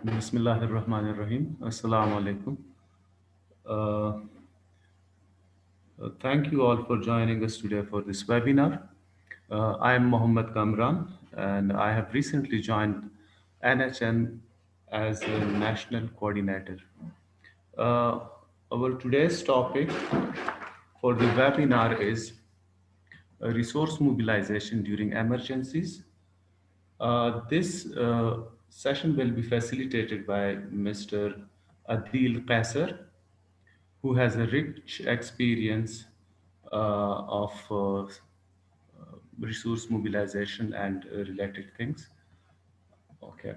Bismillahirrahmanirrahim. Assalamu alaikum. Uh, Thank you all for joining us today for this webinar. I am Mohammad Kamran, and I have recently joined NHN as a national coordinator. Uh, our today's topic for the webinar is resource mobilization during emergencies. This session will be facilitated by Mr. Adil Qasser, who has a rich experience of resource mobilization and related things. Okay.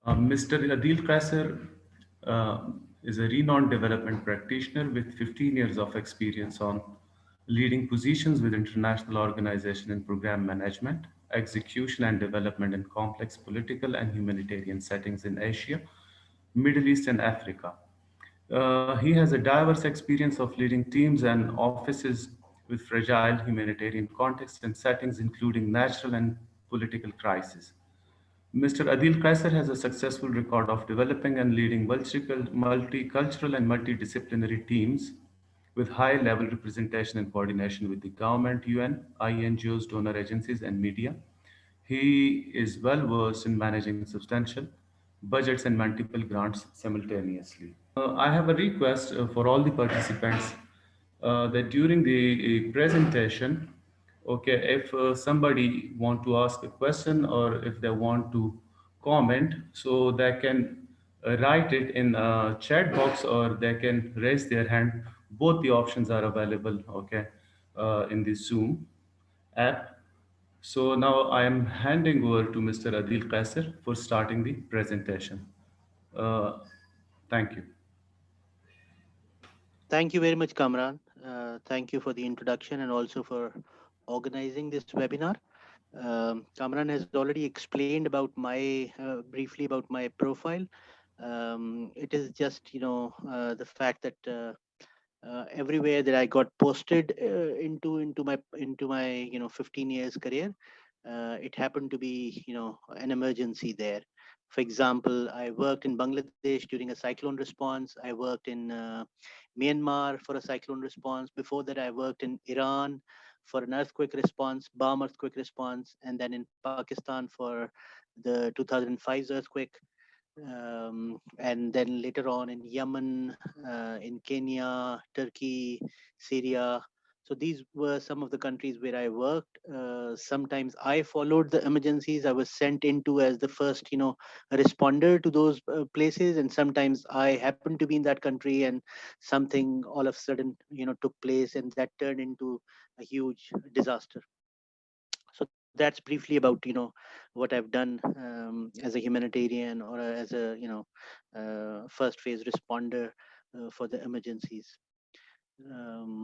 Mr. Adil Qasser uh, is a renowned development practitioner with 15 years of experience on leading positions with international organization in program management, execution and development in complex political and humanitarian settings in Asia, Middle East and Africa. He has a diverse experience of leading teams and offices with fragile humanitarian contexts and settings, including natural and political crises. Mr. Adil Kaiser has a successful record of developing and leading multicultural and multidisciplinary teams with high level representation and coordination with the government, UN, INGOs, donor agencies, and media. He is well versed in managing substantial budgets and multiple grants simultaneously. I have a request for all the participants that during the presentation, okay, if somebody want to ask a question or if they want to comment, so they can write it in a chat box or they can raise their hand. Both the options are available, okay, in the Zoom app. So now I am handing over to Mr. Adil Qasser for starting the presentation. Uh, Thank you. Thank you very much, Kamran. Thank you for the introduction and also for organizing this webinar. Kamran has already explained about my briefly about my profile. It is just the fact that everywhere that I got posted into my 15 years career, it happened to be an emergency there. For example, I worked in Bangladesh during a cyclone response. I worked in Myanmar for a cyclone response. Before that, I worked in Iran for an earthquake response, bomb earthquake response, and then in Pakistan for the 2005 earthquake. And then later on in Yemen, in Kenya, Turkey, Syria. So these were some of the countries where I worked. Sometimes I followed the emergencies. I was sent into as the first, responder to those places, and sometimes I happened to be in that country, and something all of a sudden, took place, and that turned into a huge disaster. So that's briefly about what I've done as a humanitarian or as a first phase responder for the emergencies. um,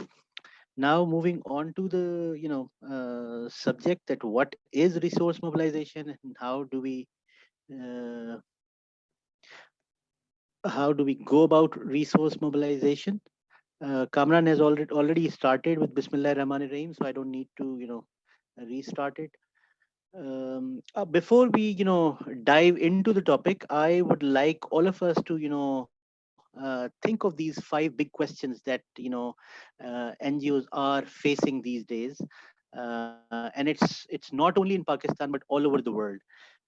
Now moving on to the subject, that what is resource mobilization and uh, how do we go about resource mobilization. Kamran has already started with Bismillah Rahman Rahim, so I don't need to restart it. Before we dive into the topic, I would like all of us to think of these 5 big questions that NGOs are facing these days. And it's not only in Pakistan but all over the world.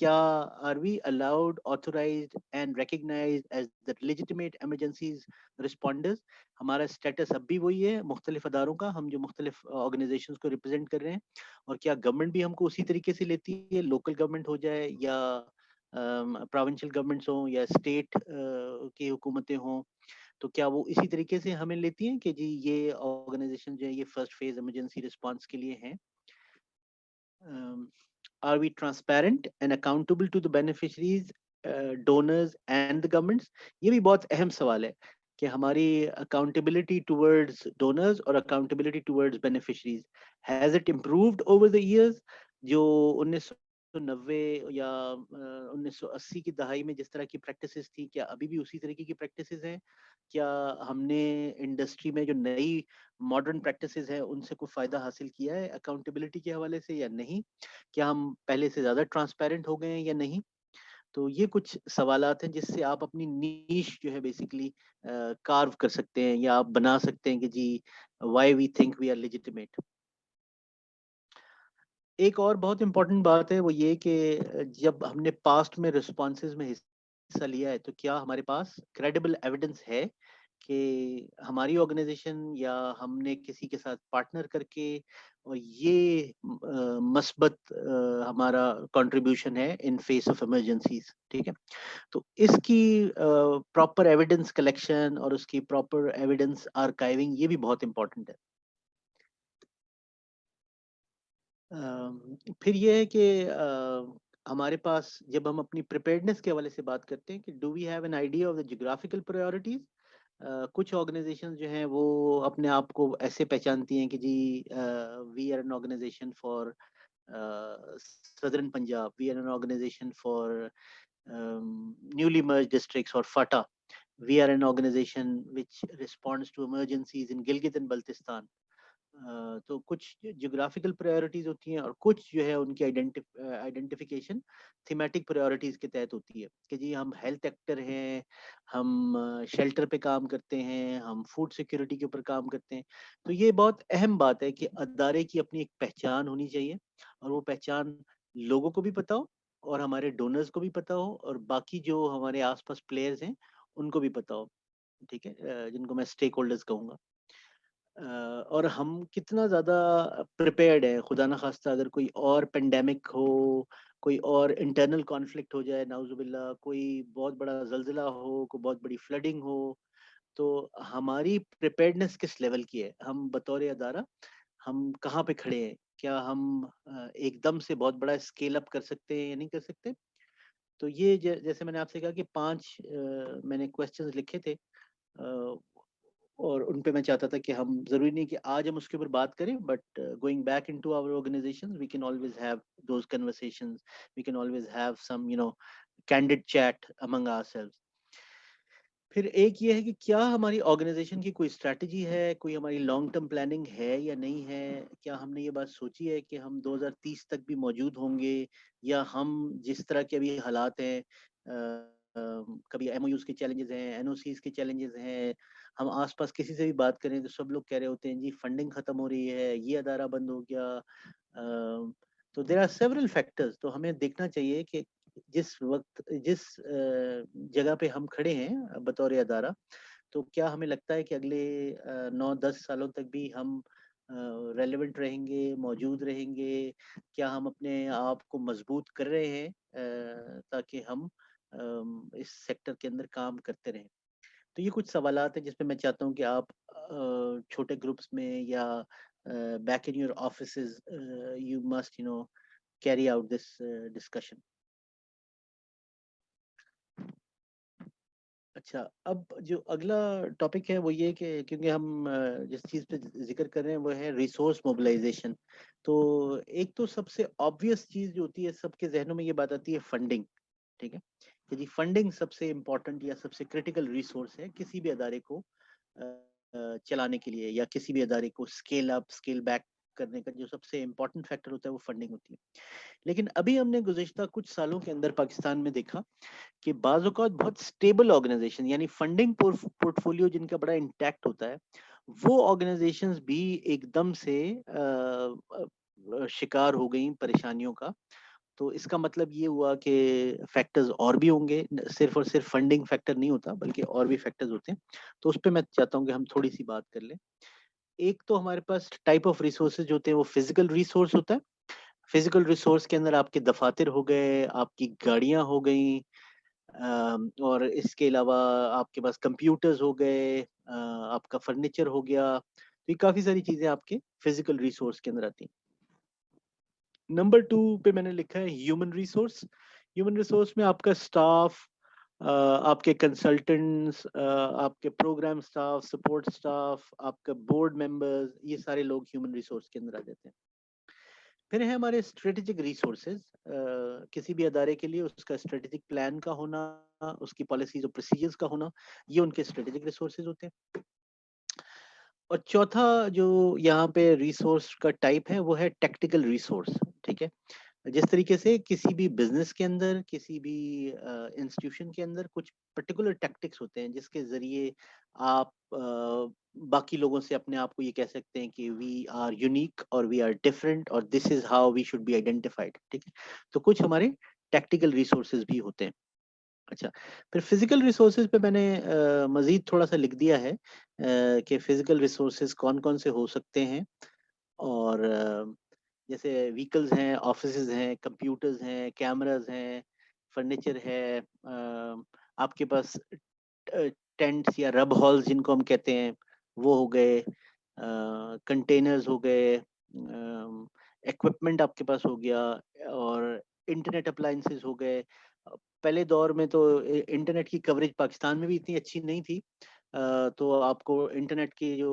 کیا are we allowed, authorized and recognized as the legitimate emergencies responders. ہمارا status اب بھی وہی ہے مختلف اداروں کا، ہم جو مختلف آرگنائزیشنز کو ریپرزینٹ کر رہے ہیں، اور کیا گورنمنٹ بھی ہم کو اسی طریقے سے لیتی ہے، لوکل گورنمنٹ ہو جائے یا پروونشل گورنمنٹس ہوں یا اسٹیٹ کی حکومتیں ہوں، تو کیا وہ اسی طریقے سے ہمیں لیتی ہیں کہ جی یہ آرگنائزیشن جو ہے یہ فرسٹ فیز ایمرجنسی رسپانس کے لیے ہیں. Are we transparent and accountable to the beneficiaries, donors and the governments? یہ بھی بہت اہم سوال ہے کہ ہماری accountability towards donors اور accountability towards beneficiaries, has it improved over the years؟ جو 1990 یا 1980 کی دہائی میں جس طرح کی پریکٹسز تھی، کیا ابھی بھی اسی طریقے کی پریکٹسز ہیں؟ کیا ہم نے انڈسٹری میں جو نئی ماڈرن پریکٹسز ہیں ان سے کوئی فائدہ حاصل کیا ہے اکاؤنٹیبلٹی کے حوالے سے یا نہیں؟ کیا ہم پہلے سے زیادہ ٹرانسپیرنٹ ہو گئے ہیں یا نہیں؟ تو یہ کچھ سوالات ہیں جس سے آپ اپنی نیش جو ہے بیسیکلی کارو کر سکتے ہیں یا آپ بنا سکتے ہیں کہ جی why we think we are legitimate. ایک اور بہت امپورٹنٹ بات ہے وہ یہ کہ جب ہم نے پاسٹ میں رسپانسز میں حصہ لیا ہے تو کیا ہمارے پاس کریڈیبل ایویڈنس ہے کہ ہماری آرگنائزیشن یا ہم نے کسی کے ساتھ پارٹنر کر کے اور یہ مثبت ہمارا کنٹریبیوشن ہے ان فیس آف ایمرجنسیز. ٹھیک ہے، تو اس کی پراپر ایویڈنس کلیکشن اور اس کی پراپر ایویڈنس آرکائیونگ یہ بھی بہت امپورٹنٹ ہے. پھر یہ ہے کہ ہمارے پاس جب ہم اپنی پریپیئرڈنس کے حوالے سے بات کرتے ہیں کہ do we have an idea of the geographical priorities. کچھ آرگنائزیشن جو ہیں وہ اپنے آپ کو ایسے پہچانتی ہیں کہ جی we are an organization for southern Punjab, we are an organization for newly merge districts اور FATA, we are an organization which responds to emergencies in Gilgit and Baltistan. تو کچھ جیوگرافیکل پرائیورٹیز ہوتی ہیں اور کچھ جو ہے ان کی آئیڈینٹیفیکیشن تھیمیٹک پرائیورٹیز کے تحت ہوتی ہے کہ جی ہم ہیلتھ ایکٹر ہیں، ہم شیلٹر پہ کام کرتے ہیں، ہم فوڈ سیکیورٹی کے اوپر کام کرتے ہیں. تو یہ بہت اہم بات ہے کہ ادارے کی اپنی ایک پہچان ہونی چاہیے اور وہ پہچان لوگوں کو بھی پتا ہو اور ہمارے ڈونرز کو بھی پتا ہو اور باقی جو ہمارے آس پاس پلیئرز ہیں ان کو بھی پتا ہو. ٹھیک ہے، جن کو میں اسٹیک ہولڈرز کہوں گا. اور ہم کتنا زیادہ پریپیئرڈ ہے خدا نخواستہ اگر کوئی اور پینڈیمک ہو، کوئی اور انٹرنل کانفلکٹ ہو جائے نعوذ باللہ، کوئی بہت بڑا زلزلہ ہو، کوئی بہت بڑی فلڈنگ ہو، تو ہماری پریپیئرڈنس کس لیول کی ہے، ہم بطور ادارہ ہم کہاں پہ کھڑے ہیں، کیا ہم ایک دم سے بہت بڑا اسکیل اپ کر سکتے ہیں یا نہیں کر سکتے. تو یہ جیسے میں نے آپ سے کہا کہ 5 میں نے کوسچنز لکھے تھے اور ان پہ میں چاہتا تھا کہ ہم ضروری نہیں کہ آج ہم اس کے اوپر بات کریں، but going back into our organization we can always have those conversations, we can always have some candid chat among ourselves. پھر ایک یہ ہے کہ کیا ہماری آرگنائزیشن کی کوئی اسٹریٹجی ہے، کوئی ہماری لانگ ٹرم پلاننگ ہے یا نہیں ہے، کیا ہم نے یہ بات سوچی ہے کہ ہم 2030 تک بھی موجود ہوں گے، یا ہم جس طرح کے ابھی حالات ہیں، کبھی ایم او یوز کے چیلنجز ہیں، این او سیز کے چیلنجز ہیں، ہم آس پاس کسی سے بھی بات کریں تو سب لوگ کہہ رہے ہوتے ہیں جی فنڈنگ ختم ہو رہی ہے، یہ ادارہ بند ہو گیا. تو دیر آر سیورل فیکٹرز. تو ہمیں دیکھنا چاہیے کہ جس وقت جس جگہ پہ ہم کھڑے ہیں بطور ادارہ، تو کیا ہمیں لگتا ہے کہ اگلے 9-10 سالوں تک بھی ہم ریلیونٹ رہیں گے، موجود رہیں گے، کیا ہم اپنے آپ کو مضبوط کر رہے ہیں تاکہ ہم اس سیکٹر کے اندر کام کرتے رہیں. تو یہ کچھ سوالات ہیں جس پہ میں چاہتا ہوں کہ آپ چھوٹے گروپس میں یا back in your offices you must carry out this discussion. اچھا، اب جو اگلا ٹاپک ہے وہ یہ کہ کیونکہ ہم جس چیز پہ ذکر کر رہے ہیں وہ ہے ریسورس موبلائزیشن. تو ایک تو سب سے آبویس چیز جو ہوتی ہے سب کے ذہنوں میں یہ بات آتی ہے فنڈنگ. ٹھیک ہے کہ جی فنڈنگ سب سے امپورٹنٹ یا سب سے کریٹیکل ریسورس ہے کسی بھی ادارے کو چلانے کے لیے، یا کسی بھی ادارے کو اسکیل اپ اسکیل بیک کرنے کا جو سب سے امپورٹنٹ فیکٹر ہوتا ہے وہ فنڈنگ ہوتی ہے. لیکن ابھی ہم نے گزشتہ کچھ سالوں کے اندر پاکستان میں دیکھا کہ بعض اوقات بہت اسٹیبل آرگنائزیشن یعنی فنڈنگ پورٹ فولیو جن کا بڑا انٹیکٹ ہوتا ہے، وہ آرگنائزیشنز بھی ایک دم سے شکار ہو گئیں پریشانیوں کا. تو اس کا مطلب یہ ہوا کہ فیکٹرز اور بھی ہوں گے, صرف اور صرف فنڈنگ فیکٹر نہیں ہوتا بلکہ اور بھی فیکٹرز ہوتے ہیں. تو اس پہ میں چاہتا ہوں کہ ہم تھوڑی سی بات کر لیں. ایک تو ہمارے پاس ٹائپ آف ریسورسز جو ہوتے ہیں وہ فزیکل ریسورس ہوتا ہے. فزیکل ریسورس کے اندر آپ کے دفاتر ہو گئے, آپ کی گاڑیاں ہو گئیں, اور اس کے علاوہ آپ کے پاس کمپیوٹرز ہو گئے, آپ کا فرنیچر ہو گیا. تو یہ کافی ساری چیزیں آپ کے فزیکل ریسورس کے اندر آتی ہیں. نمبر 2 پہ میں نے لکھا ہے ہیومن ریسورس. ہیومن ریسورس میں آپ کا اسٹاف, آپ کے کنسلٹنٹس, آپ کے پروگرام سٹاف, سپورٹ سٹاف, آپ کا بورڈ ممبرز, یہ سارے لوگ ہیومن ریسورس کے اندر آ جاتے ہیں. پھر ہے ہمارے اسٹریٹجک ریسورسز. کسی بھی ادارے کے لیے اس کا اسٹریٹجک پلان کا ہونا, اس کی پالیسیز اور پروسیجرز کا ہونا, یہ ان کے اسٹریٹجک ریسورسز ہوتے ہیں. اور چوتھا جو یہاں پہ ریسورس کا ٹائپ ہے وہ ہے ٹیکٹیکل ریسورس. ٹھیک ہے, جس طریقے سے کسی بھی بزنس کے اندر, کسی بھی انسٹیٹیوشن کے اندر کچھ پرٹیکولر ٹیکٹکس ہوتے ہیں جس کے ذریعے آپ باقی لوگوں سے اپنے آپ کو یہ کہہ سکتے ہیں کہ وی آر یونیک اور وی آر ڈفرینٹ اور this is how we should be identified. ٹھیک ہے, تو کچھ ہمارے ٹیکٹیکل ریسورسز بھی ہوتے ہیں. اچھا, پھر فزیکل ریسورسز پہ میں نے مزید تھوڑا سا لکھ دیا ہے کہ فزیکل ریسورسز کون کون سے ہو سکتے ہیں. اور جیسے ویکلز ہیں, آفیسز ہیں, کمپیوٹرز ہیں, کیمراز ہیں, فرنیچر ہے, آپ کے پاس ٹینٹس یا رب ہالز جن کو ہم کہتے ہیں وہ ہو گئے, کنٹینرز ہو گئے, ایکوپمنٹ آپ کے پاس ہو گیا, اور انٹرنیٹ اپلائنسز ہو گئے. پہلے دور میں تو انٹرنیٹ کی کوریج پاکستان میں بھی اتنی اچھی نہیں تھی, تو آپ کو انٹرنیٹ کے جو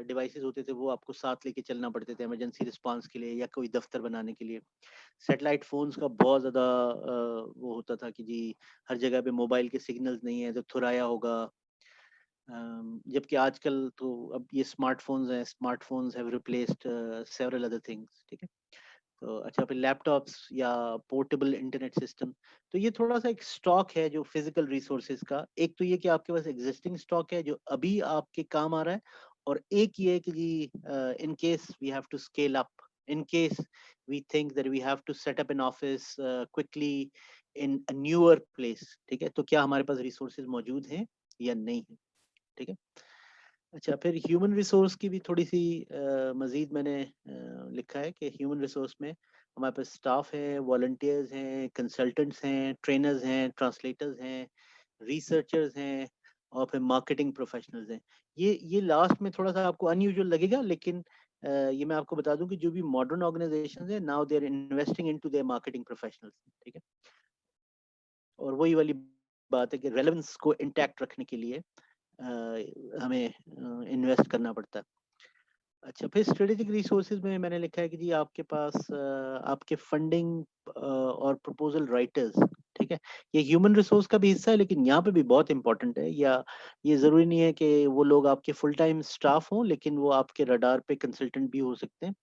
ڈیوائسز ہوتے تھے وہ آپ کو ساتھ لے کے چلنا پڑتے تھے ایمرجنسی رسپانس کے لیے یا کوئی دفتر بنانے کے لیے. سیٹلائٹ فونز کا بہت زیادہ وہ ہوتا تھا کہ جی ہر جگہ پہ موبائل کے سگنلز نہیں ہیں تو تھرایا ہوگا. جبکہ آج کل تو اب یہ اسمارٹ فونز ہیں, smart phones have replaced several other things. ٹھیک ہے, تو اچھا پھر لیپ ٹاپس یا پورٹیبل انٹرنیٹ سسٹم. تو یہ تھوڑا سا ایک اسٹاک ہے جو فزیکل ریسورسز کا. ایک تو یہ کہ آپ کے پاس ایگزسٹنگ اسٹاک ہے جو ابھی آپ کے کام آ رہا ہے, اور ایک یہ کہ جی in case we have to scale up, in case we think that we have to set up an office quickly in a newer place. ٹھیک ہے, تو کیا ہمارے پاس ریسورسز موجود ہیں یا نہیں ہیں. ٹھیک ہے, اچھا پھر ہیومن ریسورس کی بھی تھوڑی سی مزید میں نے لکھا ہے کہ ہیومن ریسورس میں ہمارے پاس اسٹاف ہے, والنٹیئرز ہیں, کنسلٹنٹس ہیں, ٹرینرز ہیں, ٹرانسلیٹرز ہیں, ریسرچرز ہیں, اور پھر مارکیٹنگ پروفیشنلز ہیں. یہ لاسٹ میں تھوڑا سا آپ کو ان یوزول لگے گا, لیکن یہ میں آپ کو بتا دوں کہ جو بھی ماڈرن آرگنائزیشنز ہیں now they are investing into their marketing professionals. ٹھیک ہے, اور وہی والی بات ہے کہ ریلیونس کو انٹیکٹ رکھنے کے لیے ہمیں انویسٹ کرنا پڑتا ہے. اچھا پھر اسٹریٹجک ریسورسز میں نے لکھا ہے کہ جی آپ کے پاس آپ کے فنڈنگ اور پروپوزل رائٹرز. ٹھیک ہے, یہ ہیومن ریسورس کا بھی حصہ ہے لیکن یہاں پہ بھی بہت امپورٹنٹ ہے. یا یہ ضروری نہیں ہے کہ وہ لوگ آپ کے فل ٹائم اسٹاف ہوں, لیکن وہ آپ کے رڈار پہ کنسلٹنٹ بھی ہو سکتے ہیں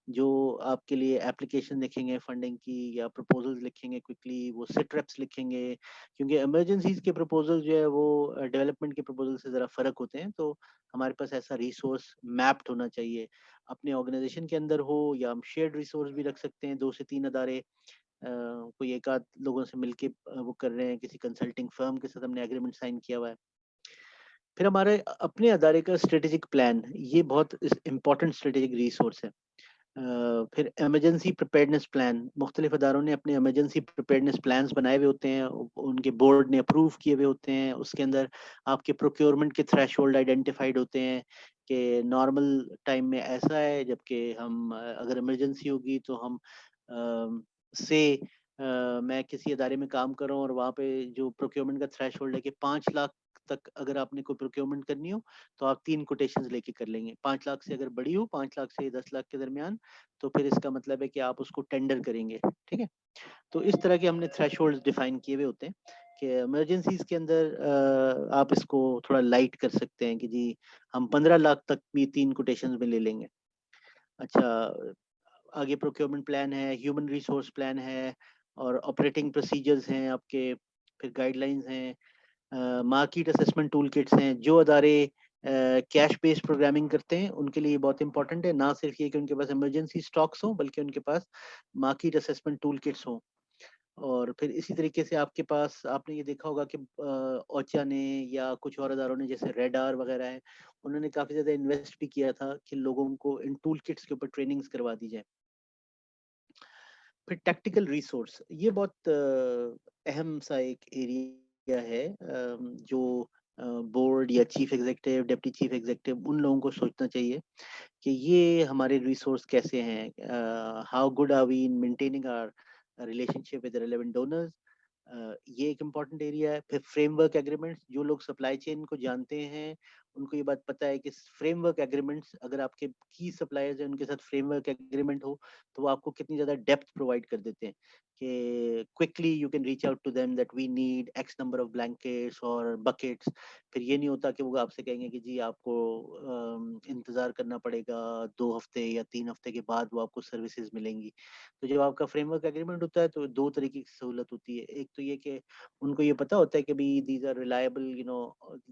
جو آپ کے لیے اپلیکیشن لکھیں گے فنڈنگ کی, یا پروپوزلز لکھیں گے کوئکلی, وہ سٹ ریپس لکھیں گے, کیونکہ ایمرجنسیز کے پروپوزل جو ہے وہ ڈیولپمنٹ کے پروپوزل سے ذرا فرق ہوتے ہیں. تو ہمارے پاس ایسا ریسورس میپڈ ہونا چاہیے, اپنے آرگنائزیشن کے اندر ہو, یا ہم شیئرڈ ریسورس بھی رکھ سکتے ہیں, 2 سے 3 ادارے کوئی ایک آدھ لوگوں سے مل کے وہ کر رہے ہیں, کسی کنسلٹنگ فرم کے ساتھ ہم نے ایگریمنٹ سائن کیا ہوا ہے. پھر ہمارے اپنے ادارے کا اسٹریٹجک پلان, یہ بہت امپورٹنٹ اسٹریٹجک ریسورس ہے. پھر ایمرجنسی پریپیئرڈنس پلان, مختلف اداروں نے اپنے ایمرجنسی پریپیئرڈنس پلانس بنائے ہوئے ہوتے ہیں, ان کے بورڈ نے اپروو کیے ہوئے ہوتے ہیں. اس کے اندر آپ کے پروکیورمنٹ کے تھریش ہولڈ آئیڈینٹیفائڈ ہوتے ہیں کہ نارمل ٹائم میں ایسا ہے, جبکہ ہم اگر ایمرجنسی ہوگی تو ہم میں کسی ادارے میں کام کر رہا ہوں اور وہاں پہ جو پروکیورمنٹ کا تھریش ہولڈ ہے کہ 5 لاکھ تک اگر آپ نے کوئی پروکیورمنٹ کرنی ہو تو آپ 3 کوٹیشنز لے کے کر لیں گے. 5 لاکھ سے اگر بڑی ہو, 5 لاکھ سے 10 لاکھ کے درمیان, تو پھر اس کا مطلب ہے کہ آپ اس کو ٹینڈر کریں گے. ٹھیک ہے, تو اس طرح کے ہم نے تھریش ہولڈ ڈیفائن کیے ہوئے ہوتے ہیں کہ ایمرجنسیز کے اندر آپ اس کو تھوڑا لائٹ کر سکتے ہیں کہ جی ہم 15 لاکھ تک بھی 3 کوٹیشنز میں لے لیں گے. اچھا آگے پروکیورمنٹ پلان ہے, ہیومن ریسورس پلان ہے, اور آپریٹنگ پروسیجرز ہیں آپ کے, پھر گائیڈ لائنز ہیں, مارکیٹ اسسمنٹ ٹول کٹس ہیں. جو ادارے کیش بیس پروگرامنگ کرتے ہیں ان کے لیے بہت امپورٹنٹ ہے, نہ صرف یہ کہ ان کے پاس ایمرجنسی اسٹاکس ہوں بلکہ ان کے پاس مارکیٹ اسسمنٹ ٹول کٹس ہوں. اور پھر اسی طریقے سے آپ کے پاس آپ نے یہ دیکھا ہوگا کہ اوچا نے یا کچھ اور اداروں نے جیسے ریڈ آر وغیرہ ہے، انہوں نے کافی زیادہ انویسٹ بھی کیا تھا کہ لوگوں کو ان ٹول کٹس کے اوپر ٹریننگز کروا دی جائے. پھر ٹیکٹیکل ریسورس، یہ بہت اہم سا ایک ایریا ہے جو بورڈ یا chief executive, deputy chief executive, ان لوگوں کو سوچنا چاہیے کہ یہ ہمارے ریسورس کیسے ہیں، how good are we in maintaining our relationship with relevant donors. یہ ایک امپورٹنٹ ایریا ہے. پھر فریم ورک ایگریمنٹس، جو لوگ سپلائی چین کو جانتے ہیں ان کو یہ بات پتہ ہے کہ فریم ورک ایگریمنٹس، اگر آپ کے کی سپلائرز ہیں ان کے ساتھ فریم ورک ایگریمنٹ ہو تو وہ آپ کو کتنی زیادہ ڈیپتھ پرووائڈ کر دیتے ہیں کہ quickly you can reach out to them that we need X number of blankets اور بکیٹس. پھر یہ نہیں ہوتا کہ وہ آپ سے کہیں گے کہ جی آپ کو انتظار کرنا پڑے گا 2 ہفتے یا 3 ہفتے کے بعد وہ آپ کو سروسز ملیں گی. تو جب آپ کا فریم ورک ایگریمنٹ ہوتا ہے تو 2 طریقے کی سہولت ہوتی ہے. ایک تو یہ کہ ان کو یہ پتا ہوتا ہے کہ بھی these are reliable, you know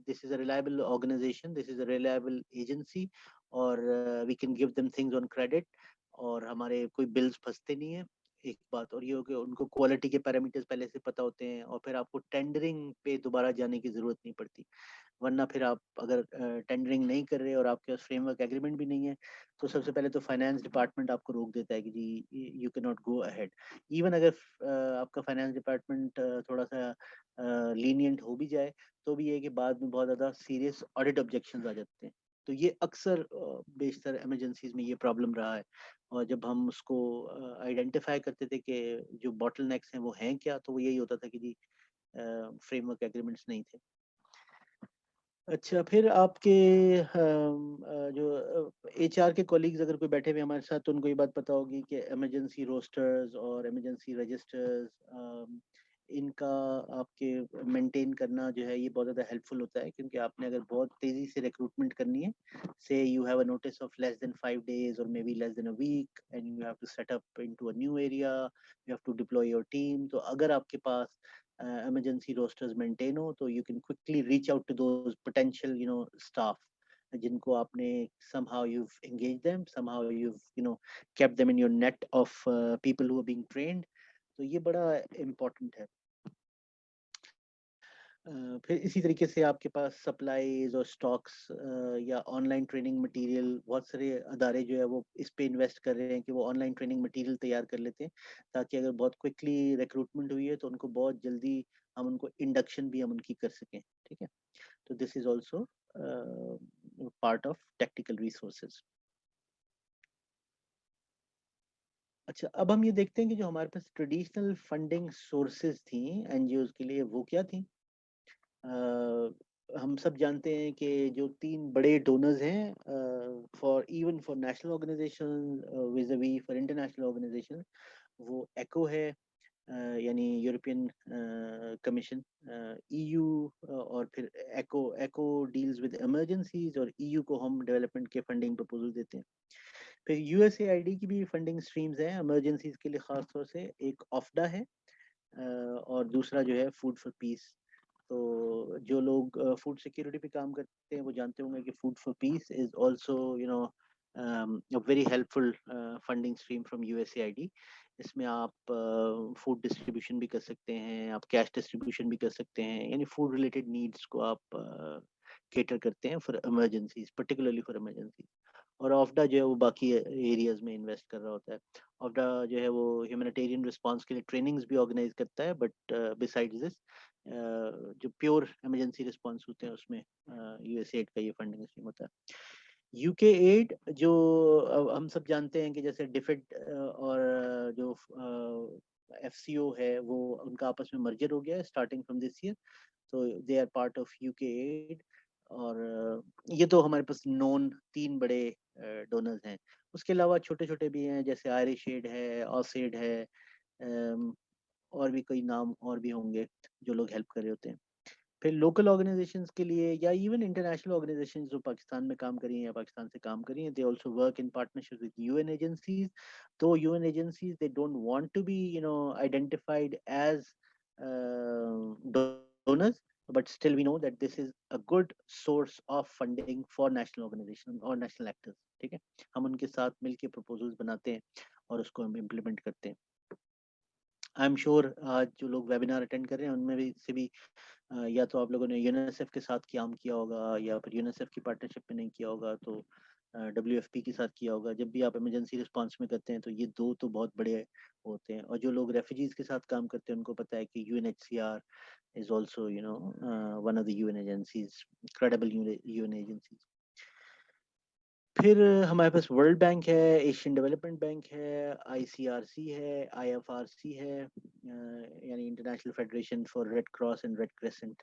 this is a reliable organization, this is a reliable agency, اور we can give them things on credit, اور ہمارے کوئی بلز پھنستے نہیں ہیں. ایک بات اور یہ ہو کہ ان کو کوالٹی کے پیرامیٹرز پہلے سے پتا ہوتے ہیں، اور پھر آپ کو ٹینڈرنگ پہ دوبارہ جانے کی ضرورت نہیں پڑتی. ورنہ پھر آپ اگر ٹینڈرنگ نہیں کر رہے اور آپ کے پاس فریم ورک ایگریمنٹ بھی نہیں ہے تو سب سے پہلے تو فائنانس ڈپارٹمنٹ آپ کو روک دیتا ہے کہ جی یو کی ناٹ گو اہیڈ. ایون اگر آپ کا فائنانس ڈپارٹمنٹ تھوڑا سا لینینٹ ہو بھی جائے تو بھی یہ کہ بعد میں بہت زیادہ سیریس آڈٹ آبجیکشنز آ جاتے ہیں. تو یہ اکثر بیشتر ایمرجنسیز میں یہ پرابلم رہا ہے. اور جب ہم اس کو آئیڈینٹیفائی کرتے تھے کہ جو باٹل نیکس ہیں وہ ہیں کیا، تو وہ یہی ہوتا تھا کہ جی فریم ورک ایگریمنٹس نہیں تھے. اچھا، پھر آپ کے جو ایچ آر کے کولیگز اگر کوئی بیٹھے ہوئے ہمارے ساتھ تو ان کو یہ بات پتا ہوگی کہ ایمرجنسی روسٹرز اور ایمرجنسی رجسٹرز، ان کا آپ کے مینٹین کرنا جو ہے یہ بہت زیادہ ہیلپ فل ہوتا ہے. کیونکہ آپ نے اگر بہت تیزی سے ریکروٹمنٹ کرنی ہے، say you have a notice of less than 5 days اور may be less than a week and you have to set up into a new area, you have to deploy your team. تو اگر آپ کے پاس emergency rosters maintain ہو تو you can quickly reach out to those potential staff جن کو آپ نے somehow you've engaged them, somehow you've kept them in your net of people who are being trained. تو یہ بڑا امپورٹنٹ ہے. پھر اسی طریقے سے آپ کے پاس سپلائیز اور اسٹاکس یا آن لائن ٹریننگ مٹیریل، بہت سارے ادارے جو ہے وہ اس پہ انویسٹ کر رہے ہیں کہ وہ آن لائن ٹریننگ مٹیریل تیار کر لیتے ہیں تاکہ اگر بہت کوئکلی ریکروٹمنٹ ہوئی ہے تو ان کو بہت جلدی ہم ان کو انڈکشن بھی ہم ان کی کر سکیں. ٹھیک ہے، تو this is also part of tactical resources. اچھا، اب ہم یہ دیکھتے ہیں کہ جو ہمارے پاس ٹریڈیشنل فنڈنگ سورسز تھیں این جی اوز کے لیے وہ کیا تھیں. ہم سب جانتے ہیں کہ جو 3 بڑے ڈونرز ہیں for even for national organization vis-a-vis for international organization, وہ ایکو ہے یعنی یورپین کمیشن، ای یو، اور پھر ایکو ڈیلز ود ایمرجنسیز، اور ای یو کو ہم ڈیولپمنٹ کے فنڈنگ پرپوزل دیتے ہیں. پھر you S A I D کی بھی فنڈنگ اسٹریمز ہیں ایمرجنسیز کے لیے خاص طور سے. ایک آفڈا ہے اور دوسرا جو ہے فوڈ فار پیس. تو جو لوگ فوڈ سیکیورٹی پہ کام کرتے ہیں وہ جانتے ہوں گے کہ food for peace is also very helpful funding stream from U S A I D. اس میں آپ فوڈ ڈسٹریبیوشن بھی کر سکتے ہیں، آپ کیش ڈسٹریبیوشن بھی کر سکتے ہیں، یعنی فوڈ ریلیٹڈ نیڈس کو آپ کیٹر کرتے ہیں for emergencies, particularly for emergencies. اور آفڈا جو ہے وہ باقی ایریاز میں انویسٹ کر رہا ہوتا ہے. آفڈا جو ہے وہ ہیومینیٹیرین رسپانس کے لیے ٹریننگز بھی آرگنائز کرتا ہے، بٹ بسائڈ دس جو پیور ایمرجنسی رسپانس ہوتے ہیں اس میں یو ایس ایڈ کا یہ فنڈنگ اسکیم ہوتا ہے. یو کے ایڈ جو ہم سب جانتے ہیں کہ جیسے ڈیفڈ اور جو ایف سی او ہے وہ ان کا آپس میں مرجر ہو گیا ہے اسٹارٹنگ فرام دس ایئر، تو they are part of U K aid. اور یہ تو ہمارے پاس نون 3 بڑے ڈونرز ہیں. اس کے علاوہ چھوٹے چھوٹے بھی ہیں جیسے آئرش ایڈ ہے، آسیڈ ہے، اور بھی کوئی نام اور بھی ہوں گے جو لوگ ہیلپ کر رہے ہوتے ہیں. پھر لوکل آرگنائزیشنز کے لیے یا ایون انٹرنیشنل آرگنائزیشنز جو پاکستان میں کام کری ہیں یا پاکستان سے کام کری ہیں، they also work in partnership with U N agencies. تو U N agencies they don't want to be identified as donors, but still we know that this is a good source of funding for national organization or national actors. ٹھیک ہے، ہم ان کے ساتھ مل کے proposals بناتے ہیں اور اس کو ہم امپلیمنٹ کرتے ہیں. آئی ایم شیور آج جو لوگ ویبینار اٹینڈ کر رہے ہیں ان میں بھی سے بھی یا تو آپ لوگوں نے یونیسیف کے ساتھ کام کیا ہوگا یا پھر یونیسیف کی پارٹنرشپ میں نہیں کیا ہوگا تو WFP کے ساتھ کیا ہوگا. جب بھی آپ ایمرجنسی رسپانس میں کرتے ہیں تو یہ دو تو بہت بڑے ہوتے ہیں. اور جو لوگ ریفیوجیز کے ساتھ کام کرتے ہیں ان کو پتہ ہے کہ UNHCR is also one of the UN agencies, credible UN agencies. پھر ہمارے پاس ورلڈ بینک ہے, ایشین ڈیولپمنٹ بینک ہے, ICRC ہے, IFRC ہے, یعنی international federation for red cross and red crescent.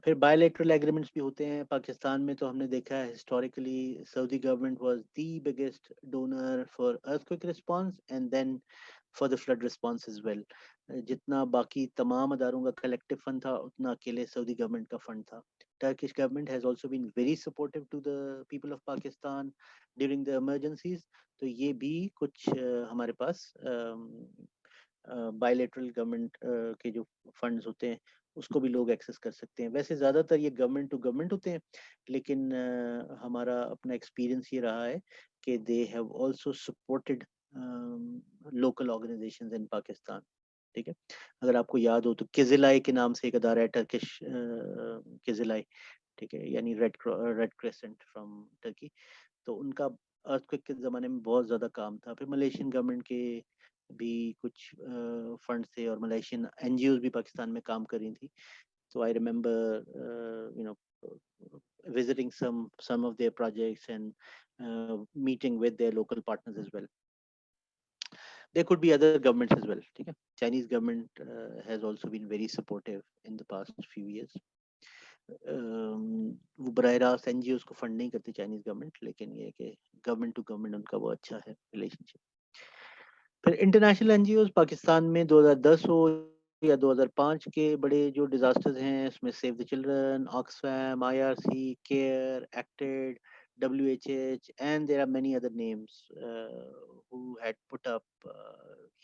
پھر بائیلیٹرل ایگریمنٹس بھی ہوتے ہیں. پاکستان میں تو ہم نے دیکھا ہے historically Saudi government was the biggest donor for earthquake response and then for the flood response as well. جتنا باقی تمام اداروں کا کلیکٹیو فنڈ تھا اتنا اکیلے سعودی گورنمنٹ کا فنڈ تھا. Turkish government has also been very supportive to the people of Pakistan during the emergencies. تو یہ بھی کچھ ہمارے پاس بائیلیٹرل گورنمنٹ کے جو فنڈز ہوتے ہیں اس کو بھی لوگ ایکسیس کر سکتے ہیں. ویسے زیادہ تر یہ گورنمنٹ ٹو گورنمنٹ ہوتے ہیں, لیکن ہمارا اپنا ایکسپیرینس یہ رہا ہے کہ they have also supported local organizations in Pakistan. ٹھیک ہے, اگر آپ کو یاد ہو تو کزلائی کے نام سے ایک ادارہ ہے, ٹرکش کزلائی, ٹھیک ہے, یعنی ریڈ کریسنٹ فرام ٹرکی. تو ان کا ارتھکویک کے زمانے میں بہت زیادہ کام تھا. پھر ملیشین گورنمنٹ کے بھی کچھ فنڈ تھے اور ملیشین NGOز بھی پاکستان میں کام کر رہی تھی. So I remember visiting some of their projects and meeting with their local partners as well. There could be other governments as well. ٹھیک ہے, Chinese government has also been very supportive in the past few years. وہ براہ راست NGOز کو fund نہیں کرتی Chinese government, لیکن یہ کہ گورنمنٹ ٹو گورنمنٹ ان کا وہ اچھا ہے ریلیشن شپ. پھر انٹرنیشنل NGOز پاکستان میں 2010 ہو یا 2005 کے بڑے جو ڈیزاسٹرز ہیں اس میں save the children, Oxfam, IRC, care, acted, WHH, and there are many other names who had put up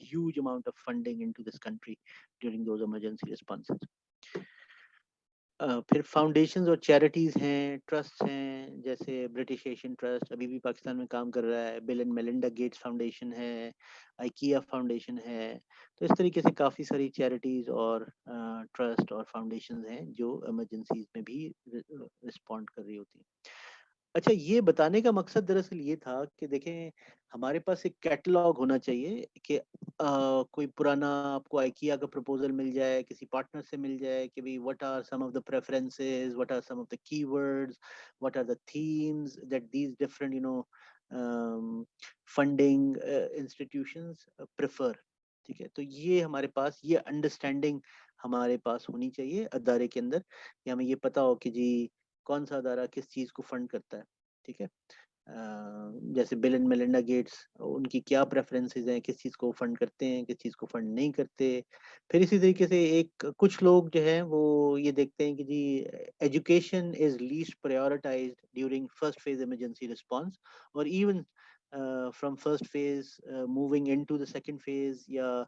huge amount of funding into this country during those emergency responses. پھر foundations اور charities ہیں, trust ہیں, جیسے British Asian trust ابھی بھی پاکستان میں کام کر رہا ہے, بل اینڈ میلنڈا گیٹس فاؤنڈیشن ہے, IKEA فاؤنڈیشن ہے. تو اس طریقے سے کافی ساری چیریٹیز اور ٹرسٹ اور فاؤنڈیشنز ہیں جو ایمرجنسیز میں بھی رسپونڈ کر رہی ہوتی ہیں. اچھا, یہ بتانے کا مقصد دراصل یہ تھا کہ دیکھیں ہمارے پاس ایک کیٹلاگ ہونا چاہیے کہ کوئی پرانا آپ کو IKEA کا پروپوزل مل جائے, کسی پارٹنر سے مل جائے کہ بھئی what are some of the preferences, what are some of the keywords, what are the themes that these different funding institutions prefer. ٹھیک ہے, تو یہ ہمارے پاس یہ انڈرسٹینڈنگ ہمارے پاس ہونی چاہیے ادارے کے اندر, کہ ہمیں یہ پتا ہو کہ جی کون سا ادارہ کس چیز کو فنڈ کرتا ہے. ٹھیک ہے, جیسے بل اینڈ میلنڈا گیٹس, ان کی کیا پریفرنسز ہیں, کس چیز کو فنڈ کرتے ہیں, کس چیز کو فنڈ نہیں کرتے. پھر اسی طریقے سے کچھ لوگ جو ہیں وہ یہ دیکھتے ہیں کہ جی education is least prioritized during first phase emergency response, اور even from first phase moving into the second phase, یا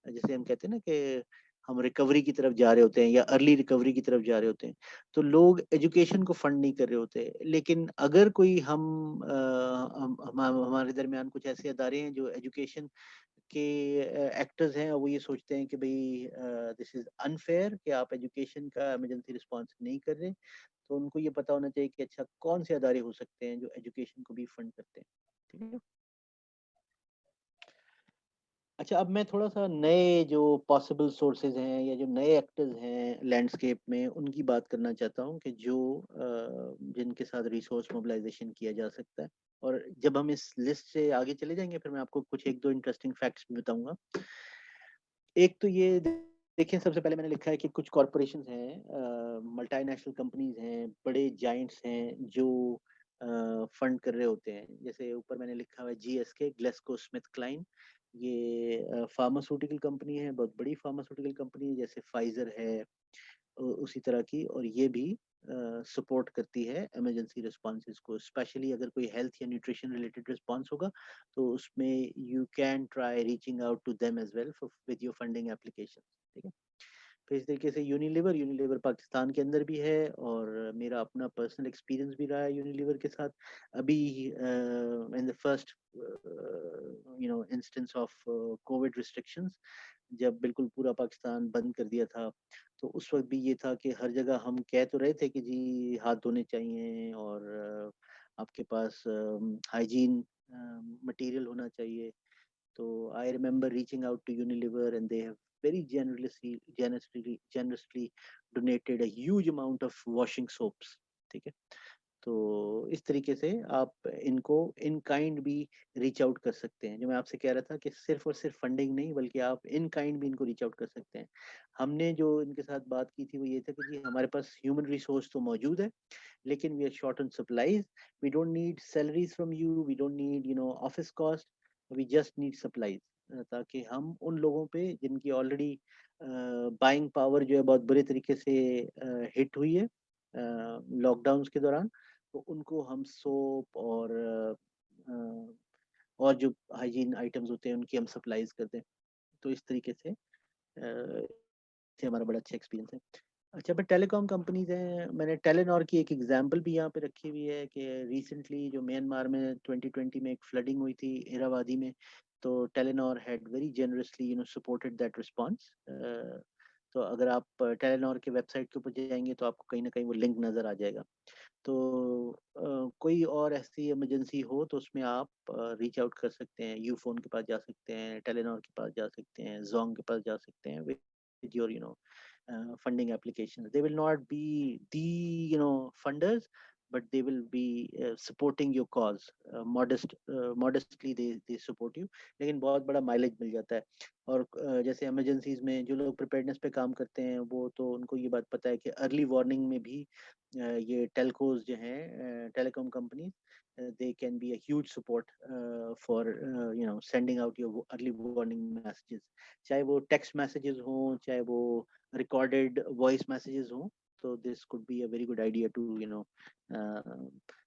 جیسے ہم کہتے ہیں نا کہ ہم ریکوری کی طرف جا رہے ہوتے ہیں یا ارلی ریکوری کی طرف جا رہے ہوتے ہیں, تو لوگ ایجوکیشن کو فنڈ نہیں کر رہے ہوتے. لیکن اگر کوئی ہمارے درمیان کچھ ایسے ادارے ہیں جو ایجوکیشن کے ایکٹرز ہیں, وہ یہ سوچتے ہیں کہ بھئی دس از انفیئر کہ آپ ایجوکیشن کا ایمرجنسی رسپانس نہیں کر رہے, تو ان کو یہ پتا ہونا چاہیے کہ اچھا کون سے ادارے ہو سکتے ہیں جو ایجوکیشن کو بھی فنڈ کرتے ہیں. ٹھیک ہے. اچھا, اب میں تھوڑا سا نئے جو پاسبل سورسز ہیں یا جو نئے ایکٹرز ہیں لینڈسکیپ میں ان کی بات کرنا چاہتا ہوں کہ جو جن کے ساتھ ریسورس موبلائزیشن کیا جا سکتا ہے. اور جب ہم اس لسٹ سے آگے چلے جائیں گے پھر میں آپ کو کچھ ایک دو انٹرسٹنگ فیکٹس بھی بتاؤں گا. ایک تو یہ دیکھیں, سب سے پہلے میں نے لکھا ہے کہ کچھ کارپوریشنز ہیں, ملٹی نیشنل کمپنیز ہیں, بڑے جائنٹس ہیں جو فنڈ کر رہے ہوتے ہیں. جیسے اوپر میں نے لکھا ہوا ہے GSK, گلیسکو اسمتھ کلائن, یہ فارماسیوٹیکل کمپنی ہے, بہت بڑی فارماسیوٹیکل کمپنی ہے, جیسے فائزر ہے اسی طرح کی, اور یہ بھی سپورٹ کرتی ہے ایمرجنسی رسپانسز کو. اسپیشلی اگر کوئی ہیلتھ یا نیوٹریشن ریلیٹڈ رسپانس ہوگا تو اس میں you can try reaching out to them as well with your funding application. ٹھیک ہے. پھر اس طریقے سے یونیلیور پاکستان کے اندر بھی ہے, اور میرا اپنا پرسنل ایکسپیرینس بھی رہا ہے یونیلیور کے ساتھ. ابھی in the first instance of COVID restrictions, جب بالکل پورا پاکستان بند کر دیا تھا تو اس وقت بھی یہ تھا کہ ہر جگہ ہم کہہ تو رہے تھے کہ جی ہاتھ دھونے چاہیے اور آپ کے پاس ہائیجین مٹیریل ہونا چاہیے. تو I remember reaching out to Unilever and they have very generously donated a huge amount of washing soaps. ٹھیک ہے, تو اس طریقے سے آپ ان کو ان کائنڈ بھی ریچ آؤٹ کر سکتے ہیں. جو میں آپ سے کہہ رہا تھا کہ صرف اور صرف فنڈنگ نہیں بلکہ آپ ان کائنڈ بھی ان کو ریچ آؤٹ کر سکتے ہیں. ہم نے جو ان کے ساتھ بات کی تھی وہ یہ تھا کہ جی ہمارے پاس ہیومن ریسورس تو موجود ہے لیکن we are short on supplies. We don't need salaries from you, we don't need office cost, we just need supplies, تاکہ ہم ان لوگوں پہ جن کی آلریڈی بائنگ پاور جو ہے بہت برے طریقے سے ہٹ ہوئی ہے لاک ڈاؤنس کے دوران, تو ان کو ہم سوپ اور جو ہائیجین آئٹمز ہوتے ہیں ان کی ہم سپلائیز کر دیں. تو اس طریقے سے ہمارا بڑا اچھا ایکسپیرینس ہے. اچھا, بٹ ٹیلی کام کمپنیز ہیں, میں نے ٹیلینور کی ایک ایگزامپل بھی یہاں پہ رکھی ہوئی ہے کہ ریسنٹلی جو میانمار میں 2020 میں ایک فلڈنگ ہوئی تھی ایراوادی میں, تو Telenor had very generously supported that response. تو اگر آپ ٹیلینور کے ویب سائٹ کے اوپر جائیں گے تو آپ کو کہیں نہ کہیں وہ لنک نظر آ جائے گا. تو کوئی اور ایسی ایمرجنسی ہو تو اس میں آپ ریچ آؤٹ کر سکتے ہیں, یو فون کے پاس جا سکتے ہیں, ٹیلینور کے پاس جا سکتے ہیں, زونگ کے پاس جا سکتے ہیں with your funding applications. They will not be the funders, but they will be supporting your cause. Modestly they support you, لیکن بہت بڑا مائلیج مل جاتا ہے. اور جیسے ایمرجنسیز میں جو لوگ پریپیئرنس پہ کام کرتے ہیں وہ تو ان کو یہ بات پتہ ہے کہ ارلی وارننگ میں بھی یہ ٹیلکوز جو ہیں telecom companies, they can be a huge support for sending out your early warning messages, چاہے وہ ٹیکسٹ میسیجز ہوں چاہے وہ ریکارڈیڈ وائس میسیجز ہوں. تو this could be a very good idea to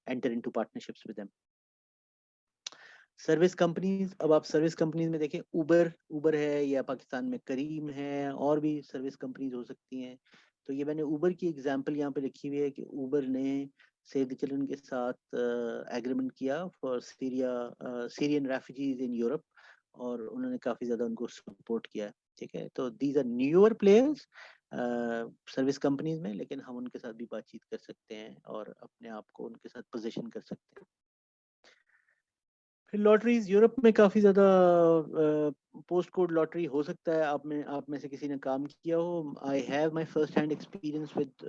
enter into partnerships with them. Service companies, اب آپ service companies میں دیکھیں اوبر ہے یا پاکستان میں کریم ہے, اور بھی سروس کمپنیز ہو سکتی ہیں. تو یہ میں نے اوبر کی ایگزامپل یہاں پہ لکھی ہوئی ہے کہ اوبر نے سیو دی چلڈرن کے ساتھ ایگریمنٹ کیا for Syrian refugees in Europe, اور انہوں نے کافی زیادہ ان کو سپورٹ کیا ہے. ٹھیک ہے, تو these are newer players service companies میں, لیکن ہم ان کے ساتھ بھی بات چیت کر سکتے ہیں اور اپنے آپ کو ان کے ساتھ پوزیشن کر سکتے ہیں. پھر لاٹریز, یورپ میں کافی زیادہ پوسٹ کوڈ لاٹری ہو سکتا ہے آپ میں سے کسی نے کام کیا ہو. I have my first hand experience with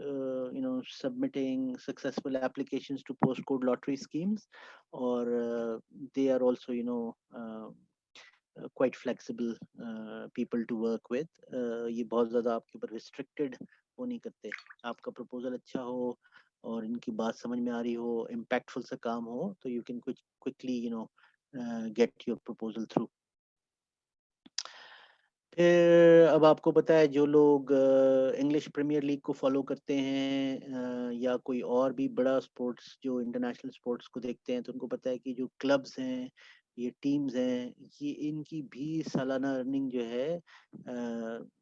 submitting successful applications to post code lottery schemes, اور they are also quite flexible people to work with. یہ بہت زیادہ آپ کے اوپر ریسٹرکٹیڈ وہ نہیں کرتے. آپ کا پروپوزل اچھا ہو اور ان کی بات سمجھ میں آ رہی ہو, امپیکٹفل سا کام ہو, تو you can quickly get your proposal through. پھر اب آپ کو پتا ہے جو لوگ انگلش پریمیئر لیگ کو فالو کرتے ہیں یا کوئی اور بھی بڑا اسپورٹس جو انٹرنیشنل اسپورٹس کو دیکھتے ہیں, تو ان کو پتا ہے کہ جو کلبز ہیں, یہ ٹیمز ہیں, یہ ان کی بھی سالانہ ارننگ جو ہے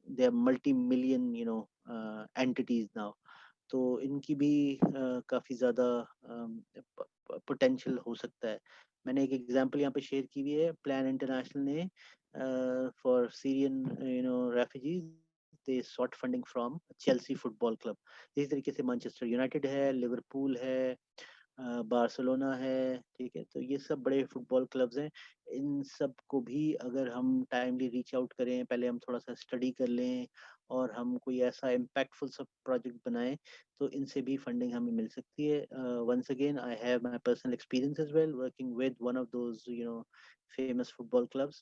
they are multi million entities now. تو ان کی بھی کافی زیادہ پوٹینشیل ہو سکتا ہے. میں نے ایک ایگزامپل یہاں پہ شیئر کی ہوئی ہے. پلان انٹرنیشنل نے for Syrian refugees they sought funding from Chelsea football club. اسی طریقے سے مانچسٹر یونائٹیڈ ہے, لیورپول ہے, بارسلونا ہے. ٹھیک ہے, تو یہ سب بڑے فٹ بال کلبز ہیں. ان سب کو بھی اگر ہم ٹائملی ریچ آؤٹ کریں, پہلے ہم تھوڑا سا اسٹڈی کر لیں اور ہم کوئی ایسا امپیکٹفل سا پروجیکٹ بنائیں, تو ان سے بھی فنڈنگ ہمیں مل سکتی ہے. Once again I have my personal experience as well working with one of those famous football clubs.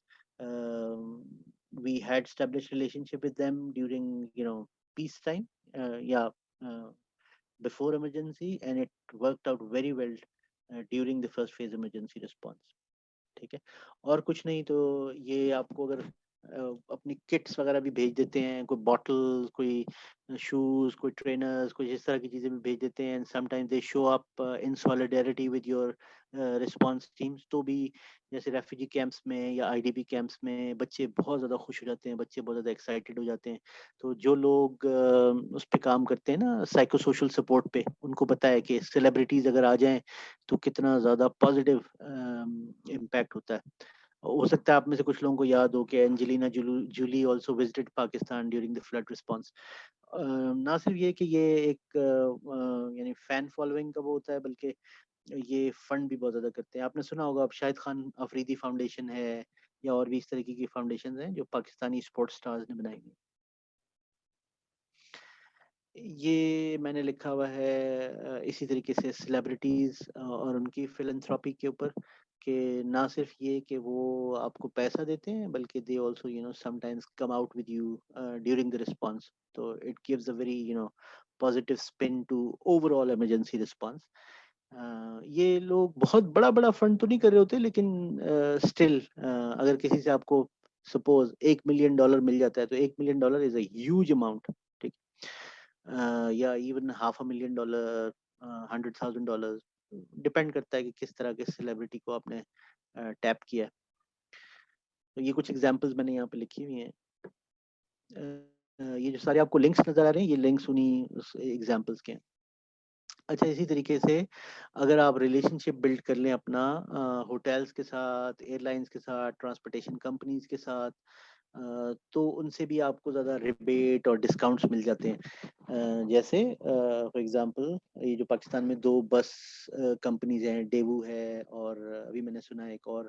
We had established relationship with them during peace time, before emergency, and it worked out very well during the first phase emergency response. ٹھیک ہے, اور کچھ نہیں تو یہ آپ کو اگر اپنی کٹس وغیرہ بھی بھیج دیتے ہیں, کوئی باٹل, کوئی شوز, کوئی ٹرینرز, کوئی اس طرح کی چیزیں بھی بھیج دیتے ہیں. Some times they show up in solidarity with your response teams. تو بھی جیسے ریفیوجی کیمپس میں یا آئی ڈی بی کیمپس میں بچے بہت زیادہ خوش ہو جاتے ہیں, بچے بہت زیادہ ایکسائٹیڈ ہو جاتے ہیں. تو جو لوگ اس پہ کام کرتے ہیں نا سائیکو سوشل سپورٹ پہ, ان کو پتہ ہے کہ سیلیبریٹیز اگر آ جائیں تو کتنا زیادہ پازیٹیو امپیکٹ ہوتا ہے. ہو سکتا ہے آپ میں سے کچھ لوگوں کو یاد ہو کہ Angelina Jolie also visited Pakistan during the flood response. نہ صرف یہ کہ یہ ایک یعنی فین فالوئنگ کا وہ ہوتا ہے، بلکہ یہ فنڈ بھی بہت زیادہ کرتے ہیں. آپ نے سنا ہوگا اب شاہد خان افریدی فاؤنڈیشن ہے یا اور بھی اس طریقے کی فاؤنڈیشنز ہیں جو پاکستانی اسپورٹس سٹارز نے بنائی ہوئی. یہ میں نے لکھا ہوا ہے اسی طریقے سے سیلیبریٹیز اور ان کی فلنتھراپی کے اوپر، کہ نہ صرف یہ کہ وہ آپ کو پیسہ دیتے ہیں بلکہ they also sometimes come out with you during the response. تو it gives a very positive spin to overall emergency response. یہ لوگ بہت بڑا بڑا فنڈ تو نہیں کر رہے ہوتے، لیکن اسٹل اگر کسی سے آپ کو سپوز $1 ملین مل جاتا ہے تو $1 million is a huge amount. ٹھیک. یا ایون $500,000 $100,000 ڈپینڈ کرتا ہے کہ کس طرح کے سیلیبریٹی کو آپ نے ٹیپ کیا. تو یہ کچھ ایگزامپلز میں نے یہاں پہ لکھی ہوئی ہیں. یہ جو سارے آپ کو لنکس نظر آ رہے ہیں یہ لنکس انہیں ایگزامپلس کے ہیں. اچھا، اسی طریقے سے اگر آپ ریلیشن شپ بلڈ کر لیں اپنا ہوٹلس کے ساتھ، ایئر لائنس کے ساتھ، ٹرانسپورٹیشن کمپنیز کے ساتھ، تو ان سے بھی آپ کو زیادہ ریبیٹ اور ڈسکاؤنٹس مل جاتے ہیں. جیسے فار ایگزامپل یہ جو پاکستان میں 2 بس کمپنیز ہیں، ڈیوو ہے اور ابھی میں نے سنا ایک اور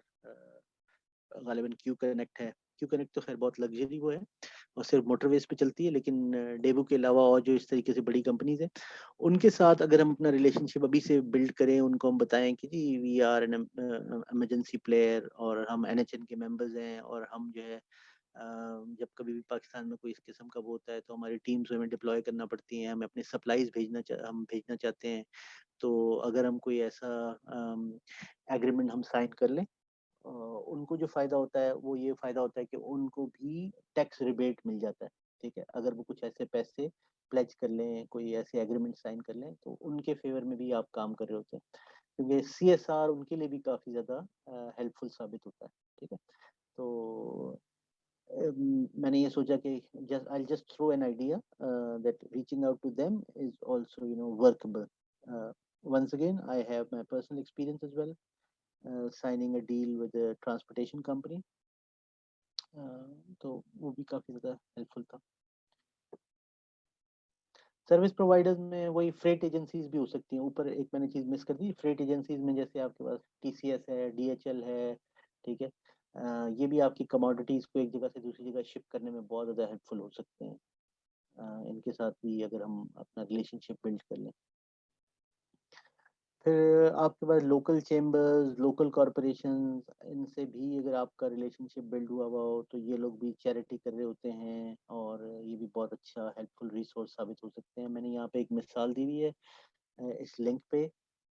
غالباً کیو کنیکٹ ہے. کیو کنیکٹ تو خیر بہت لگژری وہ ہے اور صرف موٹر ویز پہ چلتی ہے، لیکن ڈیوو کے علاوہ اور جو اس طریقے سے بڑی کمپنیز ہیں ان کے ساتھ اگر ہم اپنا ریلیشن شپ ابھی سے بلڈ کریں، ان کو ہم بتائیں کہ جی we are an emergency player اور ہم NHN کے ممبرز ہیں، اور ہم جو ہے جب کبھی بھی پاکستان میں کوئی اس قسم کا وہ ہوتا ہے تو ہماری ٹیمز ہمیں ڈپلوائے کرنا پڑتی ہیں، ہمیں اپنے سپلائیز بھیجنا چاہتے ہیں. تو اگر ہم کوئی ایسا ایگریمنٹ ہم سائن کر لیں، ان کو جو فائدہ ہوتا ہے وہ یہ فائدہ ہوتا ہے کہ ان کو بھی ٹیکس ریبیٹ مل جاتا ہے. ٹھیک ہے، اگر وہ کچھ ایسے پیسے پلیج کر لیں، کوئی ایسے ایگریمنٹ سائن کر لیں، تو ان کے فیور میں بھی آپ کام کر رہے ہوتے ہیں، کیونکہ CSR ان کے لیے بھی کافی زیادہ ہیلپ فل ثابت ہوتا ہے. ٹھیک ہے. تو میں نے یہ سوچا کہ I'll just throw an idea that reaching out to them is also workable. Once again, I have my personal experience as well, signing a deal with a transportation company. تو وہ بھی کافی زیادہ ہیلپ فل تھا. سروس پرووائڈرز میں وہی freight agencies بھی ہو سکتی ہیں. اوپر ایک میں نے چیز مس کر دی، فریٹ ایجنسیز میں جیسے آپ کے پاس TCS ہے، DHL ہے. ٹھیک ہے. یہ بھی آپ کی کموڈیٹیز کو ایک جگہ سے دوسری جگہ شپ کرنے میں بہت زیادہ ہیلپ فل ہو سکتے ہیں. ان کے ساتھ بھی اگر ہم اپنا ریلیشن شپ بلڈ کر لیں. پھر آپ کے پاس لوکل چیمبرز، لوکل کارپوریشنز، ان سے بھی اگر آپ کا ریلیشن شپ بلڈ ہوا ہو تو یہ لوگ بھی چیریٹی کر رہے ہوتے ہیں اور یہ بھی بہت اچھا ہیلپ فل ریسورس ثابت ہو سکتے ہیں. میں نے یہاں پہ ایک مثال دی ہوئی ہے اس لنک پہ.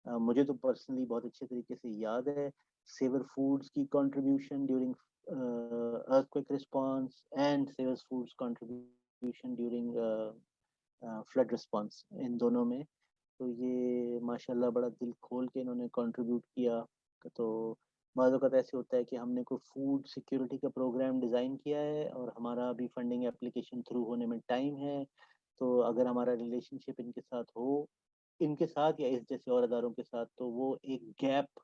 مجھے تو پرسنلی بہت اچھے طریقے سے یاد ہے سیور فوڈز کی contribution during earthquake response and Savour Foods contribution during flood response. ان دونوں میں تو یہ ماشاءاللہ بڑا دل کھول کے انہوں نے کنٹریبیوٹ کیا. تو بعض اوقات ایسے ہوتا ہے کہ ہم نے کوئی فوڈ سیکیورٹی کا پروگرام ڈیزائن کیا ہے اور ہمارا ابھی فنڈنگ اپلیکیشن تھرو ہونے میں ٹائم ہے. تو اگر ہمارا ریلیشن شپ ان کے ساتھ ہو، ان کے ساتھ یا اس جیسے اور اداروں کے ساتھ، تو وہ ایک گیپ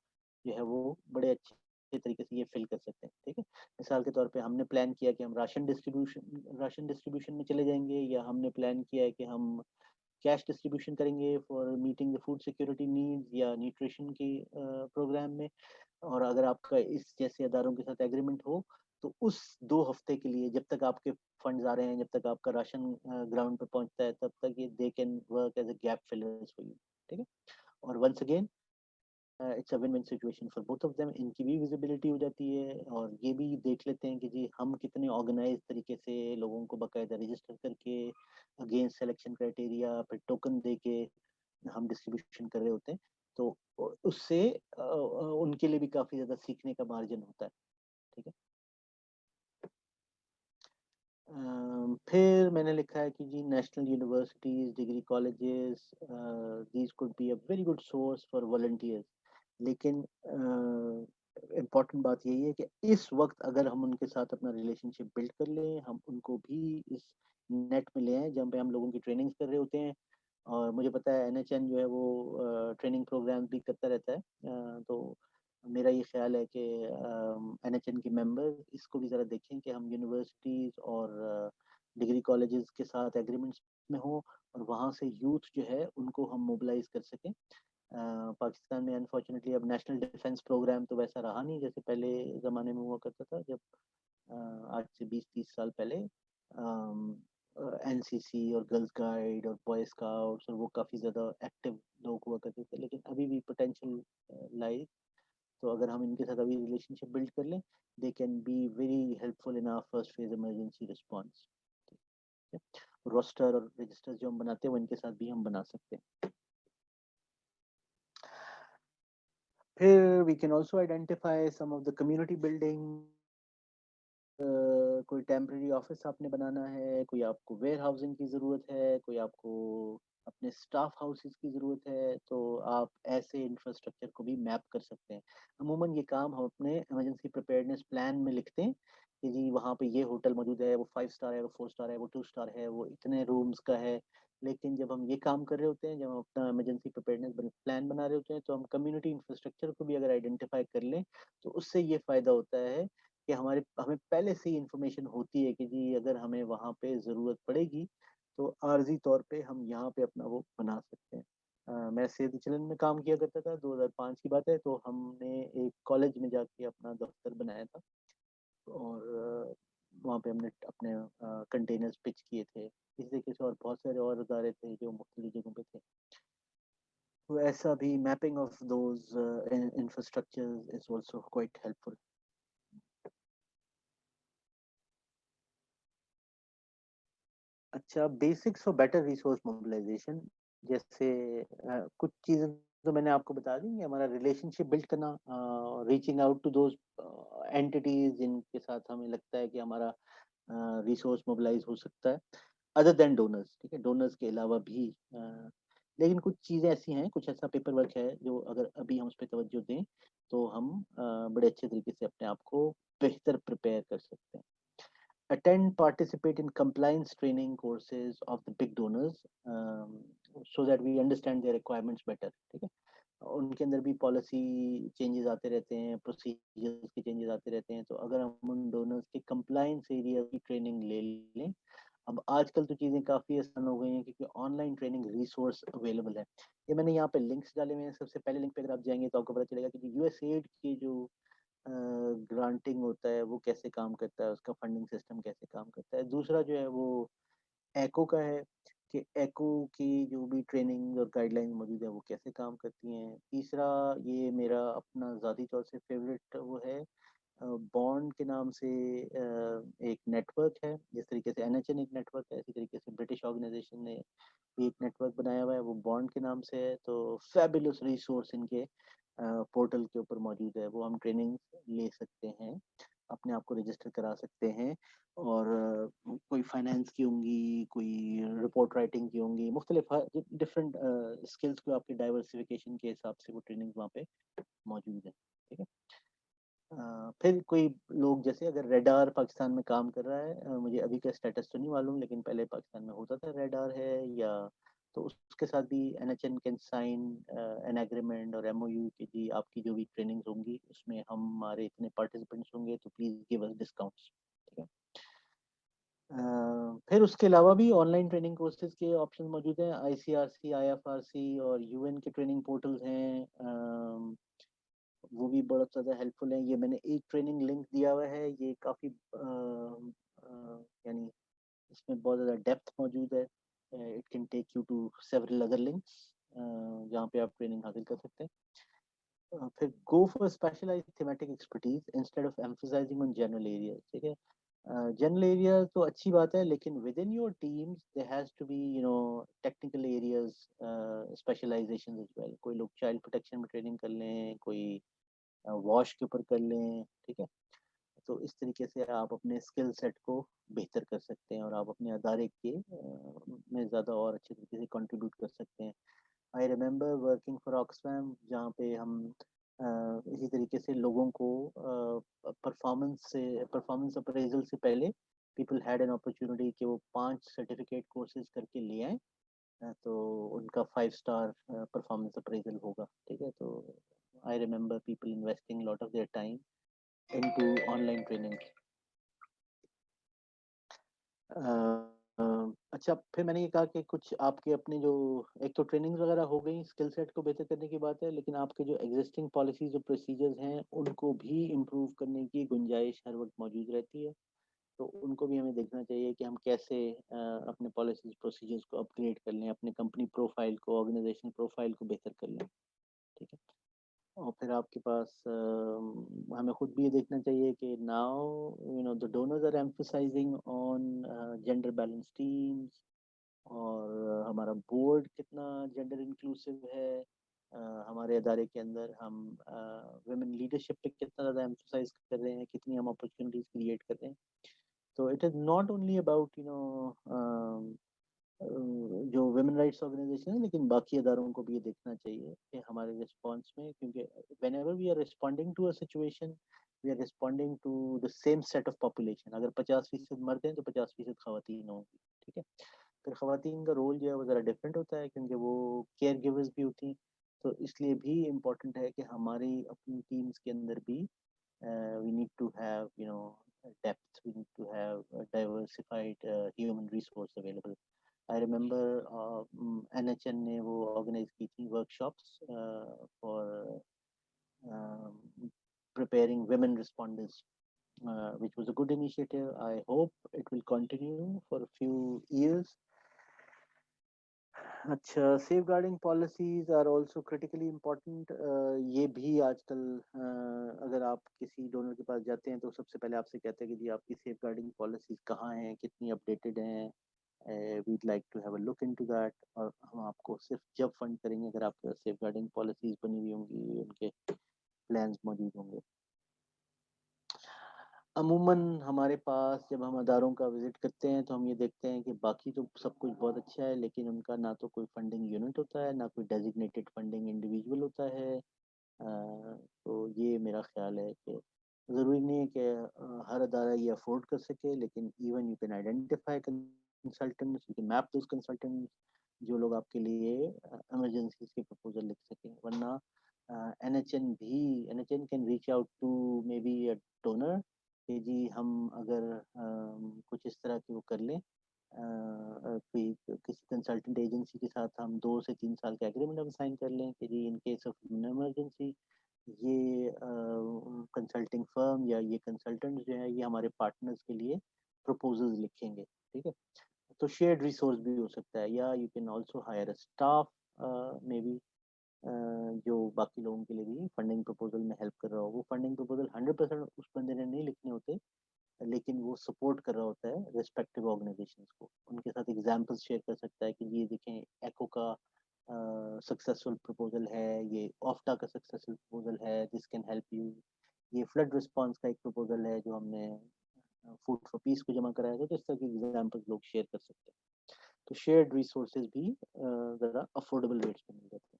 جو ہے وہ بڑے اچھے طریقے سے یہ فل کر سکتے ہیں. ٹھیک ہے. مثال کے طور پہ ہم نے پلان کیا کہ ہم راشن ڈسٹریبیوشن میں چلے جائیں گے، یا ہم نے پلان کیا ہے کہ ہم کیش ڈسٹریبیوشن کریں گے for meeting the food security needs یا نیوٹریشن کی پروگرام میں. اور اگر آپ کا اس جیسے اداروں کے ساتھ ایگریمنٹ ہو تو اس 2 ہفتے کے لیے جب تک آپ کے فنڈز آ رہے ہیں، جب تک آپ کا راشن گراؤنڈ پہ پہنچتا ہے، تب تک یہ they can work as a gap fillers for you. ٹھیک ہے. اور once again it's a win win situation for both of them. ان کی بھی ویزیبلٹی ہو جاتی ہے اور یہ بھی دیکھ لیتے ہیں کہ جی ہم کتنے آرگنائز طریقے سے لوگوں کو باقاعدہ رجسٹر کر کے اگینسٹ سلیکشن کرائٹیریا پھر ٹوکن دے کے ہم ڈسٹریبیوشن کر رہے ہوتے ہیں. تو اس سے ان کے لیے بھی کافی زیادہ سیکھنے کا مارجن ہوتا ہے. ٹھیک ہے. پھر میں نے لکھا ہے کہ جی national universities, degree colleges, these could be a very good source for volunteers. لیکن امپورٹنٹ بات یہی ہے کہ اس وقت اگر ہم ان کے ساتھ اپنا ریلیشن شپ بلڈ کر لیں، ہم ان کو بھی اس نیٹ میں لے آئیں جہاں پہ ہم لوگوں کی ٹریننگز کر رہے ہوتے ہیں. اور مجھے پتا ہے NHN جو ہے وہ ٹریننگ پروگرام بھی کرتا رہتا ہے. تو میرا یہ خیال ہے کہ NHN کے ممبر اس کو بھی ذرا دیکھیں کہ ہم یونیورسٹیز اور ڈگری کالجز کے ساتھ ایگریمنٹس میں ہوں اور وہاں سے یوتھ جو ہے ان کو ہم موبلائز کر سکیں. پاکستان میں انفارچونیٹلی اب نیشنل ڈیفنس پروگرام تو ویسا رہا نہیں جیسے پہلے زمانے میں ہوا کرتا تھا, جب آج سے 20-30 سال پہلے NCC اور گرلز گائیڈ اور بوائے اسکاؤٹس اور وہ کافی زیادہ ایکٹیو لوگ ہوا کرتے تھے, لیکن ابھی بھی پوٹینشیل لائز. تو اگر ہم ان کے ساتھ ابھی ریلیشن شپ بلڈ کر لیں, they can be very helpful in our first phase emergency response. Roster اور رجسٹر جو ہم بناتے ہیں وہ ان کے ساتھ بھی ہم بنا سکتے ہیں. پھر we can also identify some of the community building. کوئی ٹیمپرری آفس آپ نے بنانا ہے, کوئی آپ کو ویئر ہاؤسنگ کی ضرورت ہے, کوئی آپ کو اپنے اسٹاف ہاؤسز کی ضرورت ہے, تو آپ ایسے انفراسٹرکچر کو بھی میپ کر سکتے ہیں. عموماً یہ کام ہم اپنے ایمرجنسی پریپیئرنیس پلان میں لکھتے ہیں کہ جی وہاں پہ یہ ہوٹل موجود ہے, وہ 5 اسٹار ہے, وہ 4 اسٹار ہے, وہ 2 اسٹار ہے, وہ اتنے رومز کا ہے. لیکن جب ہم یہ کام کر رہے ہوتے ہیں, جب ہم اپنا ایمرجنسی پریپیئرنیس پلان بنا رہے ہوتے ہیں, تو ہم کمیونٹی انفراسٹرکچر کو بھی اگر آئیڈینٹیفائی کر لیں تو اس سے یہ فائدہ ہوتا ہے کہ ہمیں پہلے سے ہی انفارمیشن ہوتی ہے کہ جی اگر ہمیں وہاں پہ ضرورت پڑے گی تو عارضی طور پہ ہم یہاں پہ اپنا وہ بنا سکتے ہیں. میں سیدھ چلن میں کام کیا کرتا تھا, 2005 کی بات ہے, تو ہم نے ایک کالج میں جا کے اپنا دفتر بنایا تھا اور وہاں پہ ہم نے اپنے کنٹینرز پچ کیے تھے. اس طریقے سے اور بہت سارے اور ادارے تھے جو مختلف جگہوں پہ تھے. تو ایسا بھی mapping of those infrastructure is also quite helpful. اچھا, basics for better resource mobilization, جیسے کچھ چیزیں تو میں نے آپ کو بتا دی کہ ہمارا ریلیشن شپ بلڈ کرنا, reaching out to those entities جن کے ساتھ ہمیں لگتا ہے کہ ہمارا ریسورس موبلائز ہو سکتا ہے ادر دین ڈونرز. ٹھیک ہے, ڈونرز کے علاوہ بھی لیکن کچھ چیزیں ایسی ہیں, کچھ ایسا پیپر ورک ہے جو اگر ابھی ہم اس پہ توجہ دیں تو ہم بڑے اچھے طریقے سے اپنے آپ کو بہتر پریپیئر کر سکتے ہیں. Attend, participate in compliance training courses of the big donors, so that we understand their requirements better. ٹھیک ہے, ان کے اندر بھی پالیسی چینجز آتے رہتے ہیں, پروسیجرز کے چینجز آتے رہتے ہیں, تو اگر ہم ان ڈونرز کے کمپلائنس ایریا کی ٹریننگ لے لیں. اب آج کل تو چیزیں کافی آسان ہو گئی ہیں کیونکہ on line training resource available ہے. یہ میں نے یہاں پہ لنکس ڈالے ہوئے ہیں. سب سے پہلے لنک پہ اگر آپ جائیں گے تو آپ کو پتا چلے گا کہ USAID کی جو گرانٹنگ ہوتا ہے وہ کیسے کام کرتا ہے, اس کا فنڈنگ سسٹم کیسے کام کرتا ہے. دوسرا جو ہے وہ ایکو کا ہے کہ ایکو کی جو بھی ٹریننگ اور گائیڈ لائن موجود ہے وہ کیسے کام کرتی ہیں. تیسرا یہ میرا اپنا ذاتی طور سے فیوریٹ وہ ہے, بانڈ کے نام سے ایک نیٹ ورک ہے. جس طریقے سے NHN ایک نیٹ ورک ہے, اسی طریقے سے برٹش آرگنائزیشن نے بھی ایک نیٹ ورک بنایا ہوا ہے, وہ بانڈ کے نام سے ہے. تو فیبولس ریسورس ان کے پورٹل کے اوپر موجود ہے, وہ ہم ٹریننگ لے سکتے ہیں, اپنے آپ کو رجسٹر کرا سکتے ہیں. اور کوئی فائنینس کی ہوں گی, کوئی رپورٹ رائٹنگ کی ہوں گی, مختلف ڈفرینٹ اسکلس کو آپ کے ڈائیورسفیکیشن کے حساب سے وہ ٹریننگ وہاں پہ موجود ہے. ٹھیک ہے, پھر کوئی لوگ جیسے اگر ریڈار پاکستان میں کام کر رہا ہے, مجھے ابھی کا اسٹیٹس تو نہیں معلوم, لیکن پہلے پاکستان میں ہوتا تھا ریڈار ہے یا, تو اس کے ساتھ بھی NHN can sign an agreement اور MOU کہ جی آپ کی جو بھی ٹریننگ ہوں گی اس میں ہمارے اتنے پارٹیسپینٹس ہوں گے تو پلیز گیو اس ڈسکاؤنٹس. ٹھیک ہے, پھر اس کے علاوہ بھی آن لائن ٹریننگ کورسز کے آپشن موجود ہیں. ICRC, IFRC اور UN کے ٹریننگ پورٹلز ہیں, وہ بھی بہت زیادہ ہیلپ فل ہیں. یہ میں نے ایک ٹریننگ لنک دیا ہوا ہے, یہ کافی یعنی اس میں بہت زیادہ ڈیپتھ موجود ہے. It can take you to several other links جہاں پہ آپ ٹریننگ حاصل کر سکتے ہیں. پھر go for specialized thematic expertise instead of emphasizing on general areas. ٹھیک ہے, جنرل ایریا تو اچھی بات ہے, لیکن within your teams there has to be technical areas specialization as well. کوئی لوگ چائلڈ پروٹیکشن میں ٹریننگ کر لیں, کوئی واش کے اوپر کر لیں. ٹھیک ہے, تو اس طریقے سے آپ اپنے اسکل سیٹ کو بہتر کر سکتے ہیں اور آپ اپنے ادارے کے میں زیادہ اور اچھے طریقے سے کنٹریبیوٹ کر سکتے ہیں. I remember working for Oxfam, جہاں پہ ہم اسی طریقے سے لوگوں کو پرفارمنس اپریزل سے پہلے پیپل ہیڈ این اپرچونیٹی کہ وہ 5 سرٹیفکیٹ کورسز کر کے لے آئیں, تو ان کا 5 اسٹار پرفارمنس اپریزل ہوگا. ٹھیک ہے, تو I remember people investing a lot of their time into online training. اچھا پھر میں نے یہ کہا کہ کچھ آپ کے اپنے جو ایک تو ٹریننگز وغیرہ ہو گئی اسکل سیٹ کو بہتر کرنے کی بات ہے، لیکن آپ کے جو ایگزسٹنگ پالیسیز اور پروسیجرز ہیں ان کو بھی امپروو کرنے کی گنجائش ہر وقت موجود رہتی ہے، تو ان کو بھی ہمیں دیکھنا چاہیے کہ ہم کیسے اپنے پالیسیز پروسیجرز کو اپ گریڈ کر لیں، اپنے کمپنی پروفائل کو آرگنائزیشن پروفائل کو بہتر کر لیں. ٹھیک ہے، اور پھر آپ کے پاس ہمیں خود بھی یہ دیکھنا چاہیے کہ now the donors are emphasizing on gender balanced teams، اور ہمارا بورڈ کتنا جینڈر انکلوسیو ہے، ہمارے ادارے کے اندر ہم ویمن لیڈرشپ پہ کتنا زیادہ ایمفسائز کر رہے ہیں، کتنی ہم اپرچونیٹیز کریٹ کر رہے ہیں. تو it is not only about جو ویمن رائٹس آرگنائزیشن ہے، لیکن باقی اداروں کو بھی یہ دیکھنا چاہیے کہ ہمارے رسپانس میں، کیونکہ whenever we are responding to a situation we are responding to the same set of population. اگر 50% مرد ہیں تو 50% خواتین ہوں گی. ٹھیک ہے، پھر خواتین کا رول جو ہے وہ ذرا ڈفرینٹ ہوتا ہے کیونکہ وہ کیئر گیورز بھی ہوتی ہیں، تو اس لیے بھی امپورٹنٹ ہے کہ ہماری اپنی ٹیمز کے اندر بھی we need to have depth, we need to have a diversified human resource available. I remember NHN نے وہ آرگنائز کی تھی workshops for preparing women responders, which was a good initiative. I hope it will continue for a few years. اچھا، safeguarding policies are also critically important. یہ بھی آج کل اگر آپ کسی ڈونر کے پاس جاتے ہیں تو سب سے پہلے آپ سے کہتے ہیں کہ جی آپ کی سیف گارڈنگ پالیسیز کہاں ہیں، کتنی اپڈیٹڈ ہیں، we'd like to have a look into that. اور ہم آپ کو صرف جب فنڈ کریں گے اگر آپ کے سیف گارڈنگ پالیسیز بنی ہوئی ہوں گی، ان کے پلانز موجود ہوں گے. عموماً ہمارے پاس جب ہم اداروں کا وزٹ کرتے ہیں تو ہم یہ دیکھتے ہیں کہ باقی تو سب کچھ بہت اچھا ہے، لیکن ان کا نہ تو کوئی فنڈنگ یونٹ ہوتا ہے، نہ کوئی ڈیزگنیٹڈ فنڈنگ انڈیویجول ہوتا ہے. تو یہ میرا خیال ہے کہ ضروری نہیں ہے کہ ہر ادارہ یہ افورڈ کر سکے، لیکن even you can identify consultants, you can map those consultants جو لوگ آپ کے لیے ایمرجنسیز کے پرپوزل لکھ سکیں. ورنہ NHN can reach out to maybe a donor کہ جی ہم اگر کچھ اس طرح کی وہ کر لیں، کوئی کسی کنسلٹنٹ ایجنسی کے ساتھ ہم 2 سے 3 سال کا ایگریمنٹ ہم سائن کر لیں کہ جی ان کیس آف ایمرجنسی یہ کنسلٹنگ فرم یا یہ کنسلٹنٹ جو ہے یہ ہمارے پارٹنرز کے لیے پروپوزلز لکھیں گے. ٹھیک ہے، تو شیئرڈ ریسورس بھی ہو سکتا ہے، یا you can also hire a staff maybe جو باقی لوگوں کے لیے بھی فنڈنگ پروپوزل میں ہیلپ کر رہا ہو. وہ فنڈنگ پروپوزل 100% اس بندے نے نہیں لکھنے ہوتے، لیکن وہ سپورٹ کر رہا ہوتا ہے ریسپیکٹیو آرگنائزیشنس کو. ان کے ساتھ ایگزامپلس شیئر کر سکتا ہے کہ یہ دیکھیں ایکو کا سکسیسفل پروپوزل ہے، یہ آفٹا کا سکسیسفل پروپوزل ہے، دس کین ہیلپ یو. یہ فلڈ رسپانس کا ایک پروپوزل ہے جو ہم نے فوڈ فار پیس کو جمع کرایا تھا. تو اس طرح کے ایگزامپلس لوگ شیئر کر سکتے ہیں. تو شیئرڈ ریسورسز بھی ذرا افورڈیبل ریٹس پہ مل جاتے ہیں.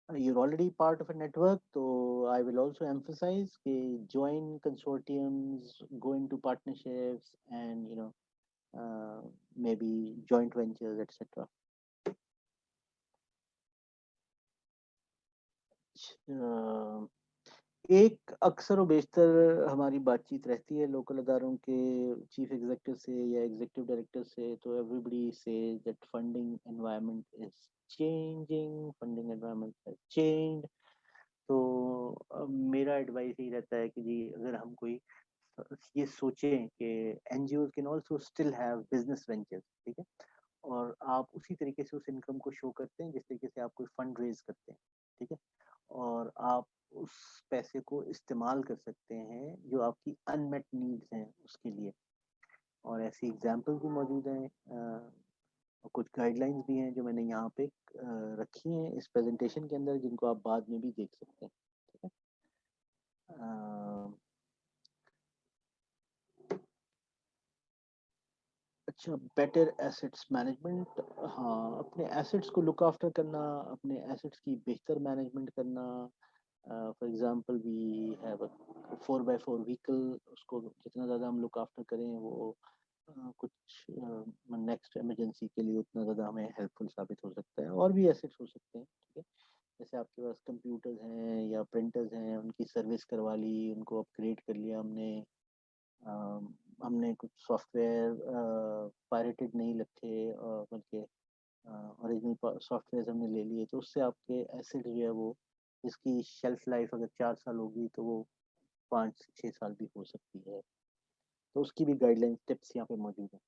You're already part of a network, so I will also emphasize کہ join consortiums, go into partnerships and maybe joint ventures etc. ایک اکثر و بیشتر ہماری بات چیت رہتی ہے لوکل اداروں کے چیف ایگزیکٹو سے یا ایگزیکٹو ڈائریکٹر سے، تو everybody says that funding environment is changing, funding environment has changed. تو میرا ایڈوائس یہی رہتا ہے کہ جی اگر ہم کوئی یہ سوچیں کہ N G Os can also still have business ventures, ٹھیک ہے، اور آپ اسی طریقے سے اس انکم کو شو کرتے ہیں جس طریقے سے آپ کوئی فنڈ ریز کرتے ہیں. ٹھیک ہے، اور آپ اس پیسے کو استعمال کر سکتے ہیں جو آپ کی ان میٹ نیڈس ہیں اس کے لیے. اور ایسی ایگزامپل بھی موجود ہیں، کچھ گائیڈ لائنس بھی ہیں جو میں نے یہاں پہ رکھی ہیں اس پریزنٹیشن کے اندر، جن کو آپ بعد میں بھی دیکھ سکتے ہیں. ٹھیک ہے، اچھا، بیٹر ایسٹس مینجمنٹ. ہاں، اپنے ایسٹس کو لک آفٹر کرنا، اپنے ایسٹس کی بہتر مینجمنٹ کرنا. For example we have a 4x4 vehicle, اس کو جتنا زیادہ ہم لک آفٹر کریں وہ کچھ نیکسٹ ایمرجنسی کے لیے اتنا زیادہ ہمیں ہیلپ فل ثابت ہو سکتا ہے. اور بھی ایسٹس ہو سکتے ہیں. ٹھیک ہے، جیسے آپ کے پاس کمپیوٹرز ہیں یا پرنٹرز ہیں، ان کی سروس کروا لی، ان کو اپ گریڈ کر لیا ہم نے کچھ سافٹ ویئر پائریٹڈ نہیں رکھے، بلکہ اوریجنل سافٹ ویئر ہم نے لے لیے، تو اس سے آپ کے ایسٹ جو ہے وہ، اس کی شیلف لائف اگر 4 سال ہوگی تو وہ 5 سے 6 سال بھی ہو سکتی ہے. تو اس کی بھی گائیڈ لائن ٹپس یہاں پہ موجود ہیں.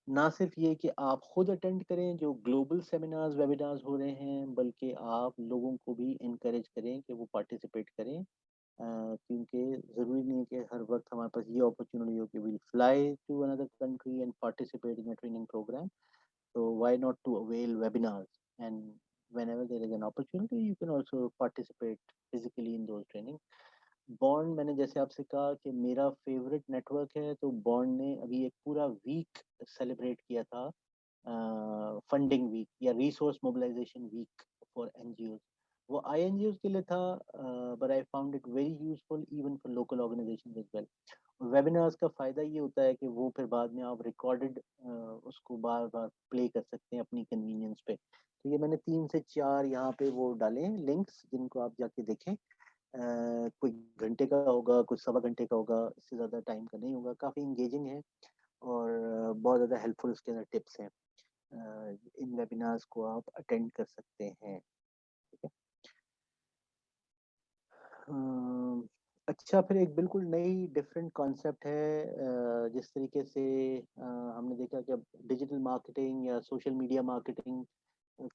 نہ صرف یہ کہ آپ خود اٹینڈ کریں جو گلوبل سیمینارز ویبینارز ہو رہے ہیں، بلکہ آپ لوگوں کو بھی انکریج کریں کہ وہ پارٹیسپیٹ کریں، کیونکہ ضروری نہیں کہ ہر وقت ہمارے پاس یہ اپرچونٹی ہو کہ ویل فلائی ٹو اندر country and participate in a training program. So why not to avail webinars, and whenever there is an opportunity you can also participate physically in those training. Bond میں نے جیسے آپ سے کہا کہ میرا favourite net work ہے، تو بانڈ نے ابھی ایک پورا ویک سیلیبریٹ کیا تھا، فنڈنگ ویک یا resource mobilization week for N G Os. وہ آئی این جی اوز کے لیے تھا، but I found it very useful even for local organization as well. Webinars کا فائدہ یہ ہوتا ہے کہ وہ پھر بعد میں آپ ریکارڈڈ اس کو بار بار پلے کر سکتے ہیں اپنی کنوینئنس پہ. تو یہ میں نے 3 سے 4 یہاں پہ وہ ڈالے ہیں لنکس، جن کو آپ جا کے دیکھیں. کوئی گھنٹے کا ہوگا، کوئی 1.25 گھنٹے کا ہوگا، اس سے زیادہ ٹائم کا نہیں ہوگا. کافی انگیجنگ ہے اور بہت زیادہ ہیلپ فل اس کے اندر ٹپس ہیں. ان ویبینارز کو آپ اٹینڈ کر سکتے ہیں. ٹھیک ہے. اچھا، پھر ایک بالکل نئی ڈفرینٹ کانسیپٹ ہے. جس طریقے سے ہم نے دیکھا کہ ڈیجیٹل مارکیٹنگ یا سوشل میڈیا مارکیٹنگ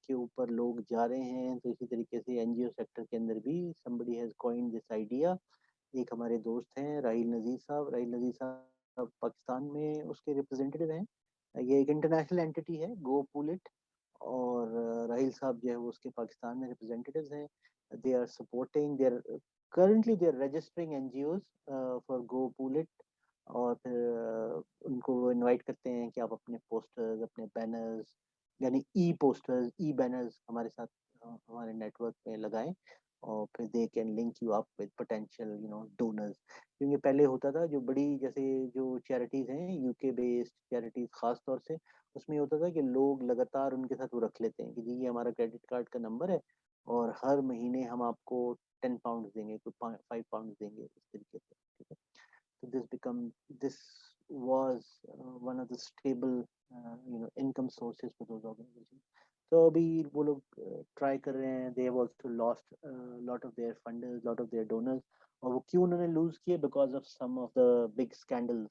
کے اوپر لوگ جا رہے ہیں، تو اسی طریقے سے این جی او سیکٹر کے اندر بھی somebody has coined this idea. ایک ہمارے دوست ہیں راہیل نذیر صاحب. راہیل نذیر صاحب پاکستان میں اس کے ریپرزینٹیو ہیں. یہ ایک انٹرنیشنل اینٹی ہے، گو پولٹ، اور راہیل صاحب جو ہے وہ اس کے پاکستان میں ریپرزینٹیوز ہیں. they are supporting their currently they are registering NGOs for Go Pull It. اور پھر ان کو انوائٹ کرتے ہیں کہ آپ اپنے پوسٹرز، اپنے بینرز، یعنی ای پوسٹرز، ای بینرز ہمارے ساتھ ہمارے نیٹ ورک پہ لگائیں، اور پھر they can link you up with potential donors. کیونکہ پہلے ہوتا تھا جو بڑی جیسے جو چیریٹیز ہیں یو کے بیسڈ چیریٹیز خاص طور سے، اس میں ہوتا تھا کہ لوگ لگاتار ان کے ساتھ وہ رکھ لیتے ہیں کہ جی یہ ہمارا کریڈٹ کارڈ کا نمبر ہے اور ہر مہینے ہم آپ کو 10 پاؤنڈ دیں گے، کوئی 5 پاؤنڈ دیں گے، اس طریقے سے. ٹھیک ہے. تو this was one of the stable income sources for those organizations. تو ابھی وہ لوگ ٹرائی کر رہے ہیں. they have also lost lot of their funders, lot of their donors. اور وہ کیوں انہوں نے لوز کیے؟ because of some of the big scandals.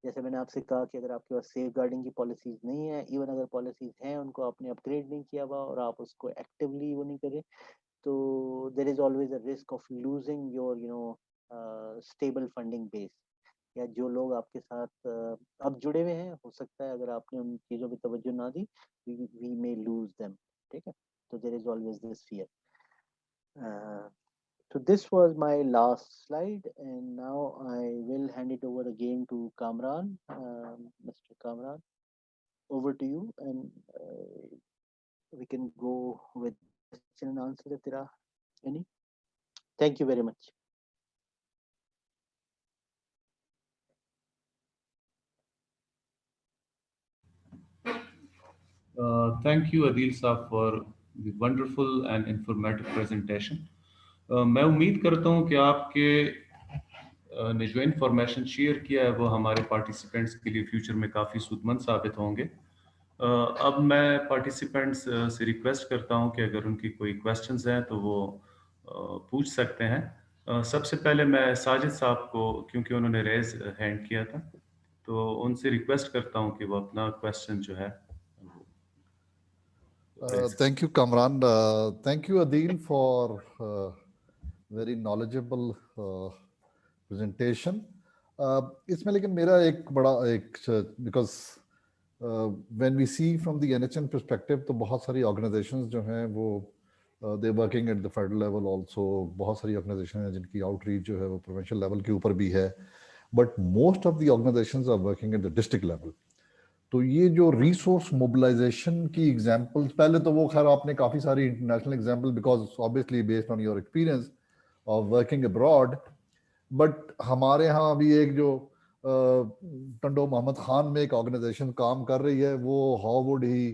جیسے میں نے آپ سے کہا کہ اگر آپ کے پاس سیف گارڈنگ کی پالیسیز نہیں ہیں، ایون اگر پالیسیز ہیں ان کو آپ نے اپ گریڈ نہیں کیا ہوا اور آپ اس کو ایکٹیولی وہ نہیں کریں، تو there is always a risk of losing your stable funding base. یا جو لوگ آپ کے ساتھ اب جڑے ہوئے ہیں، ہو سکتا ہے اگر آپ نے ان چیزوں پہ توجہ نہ دی، وی مے لوز دیم. ٹھیک ہے. تو there is always this fear. So this was my last slide, and now I will hand it over again to Kamran. Mr. Kamran, over to you, and we can go with question and answer if there are any. Thank you very much. Thank you, Adil Saab, for the wonderful and informative presentation. میں امید کرتا ہوں کہ آپ کے نے جو information share کیا ہے وہ ہمارے پارٹیسپینٹس کے لیے فیوچر میں کافی سود مند ثابت ہوں گے. اب میں پارٹیسپینٹس سے ریکویسٹ کرتا ہوں کہ اگر ان کی کوئی کویسچنز ہیں تو وہ پوچھ سکتے ہیں. سب سے پہلے میں ساجد صاحب کو، کیونکہ انہوں نے ریز ہینڈ کیا تھا، تو ان سے ریکویسٹ کرتا ہوں کہ وہ اپنا کویسچن جو ہے. Thank you, Kamran. Thank you, Adil, for very knowledgeable presentation. اس میں لیکن میرا ایک بڑا because when we see from the NHN perspective تو بہت ساری آرگنائزیشنز جو ہیں وہ they working at the federal level also. بہت ساری آرگنائزیشن ہیں جن کی آؤٹ ریچ جو ہے وہ پروونشل لیول کے اوپر بھی ہے، but most of the organizations are working at the district level. تو یہ جو ریسورس موبلائزیشن کی ایگزامپل، پہلے تو وہ خیر آپ نے کافی ساری international example because obviously based on your experience of working abroad, but ہمارے ہاں ابھی ایک جو ٹنڈو محمد خان میں ایک آرگنائزیشن کام کر رہی ہے، وہ how would he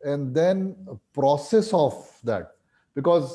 and then process of that, because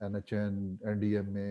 NHN, NDMA,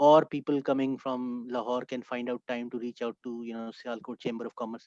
or people coming from Lahore can find out time to reach out to Sialkot Chamber of Commerce.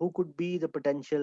who could be the potential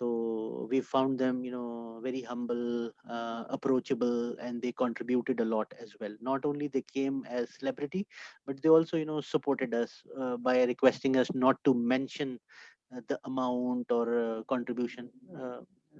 So we found them, very humble, approachable, and they contributed a lot as well. Not only they came as celebrity, but they also, supported us by requesting us not to mention the amount or contribution.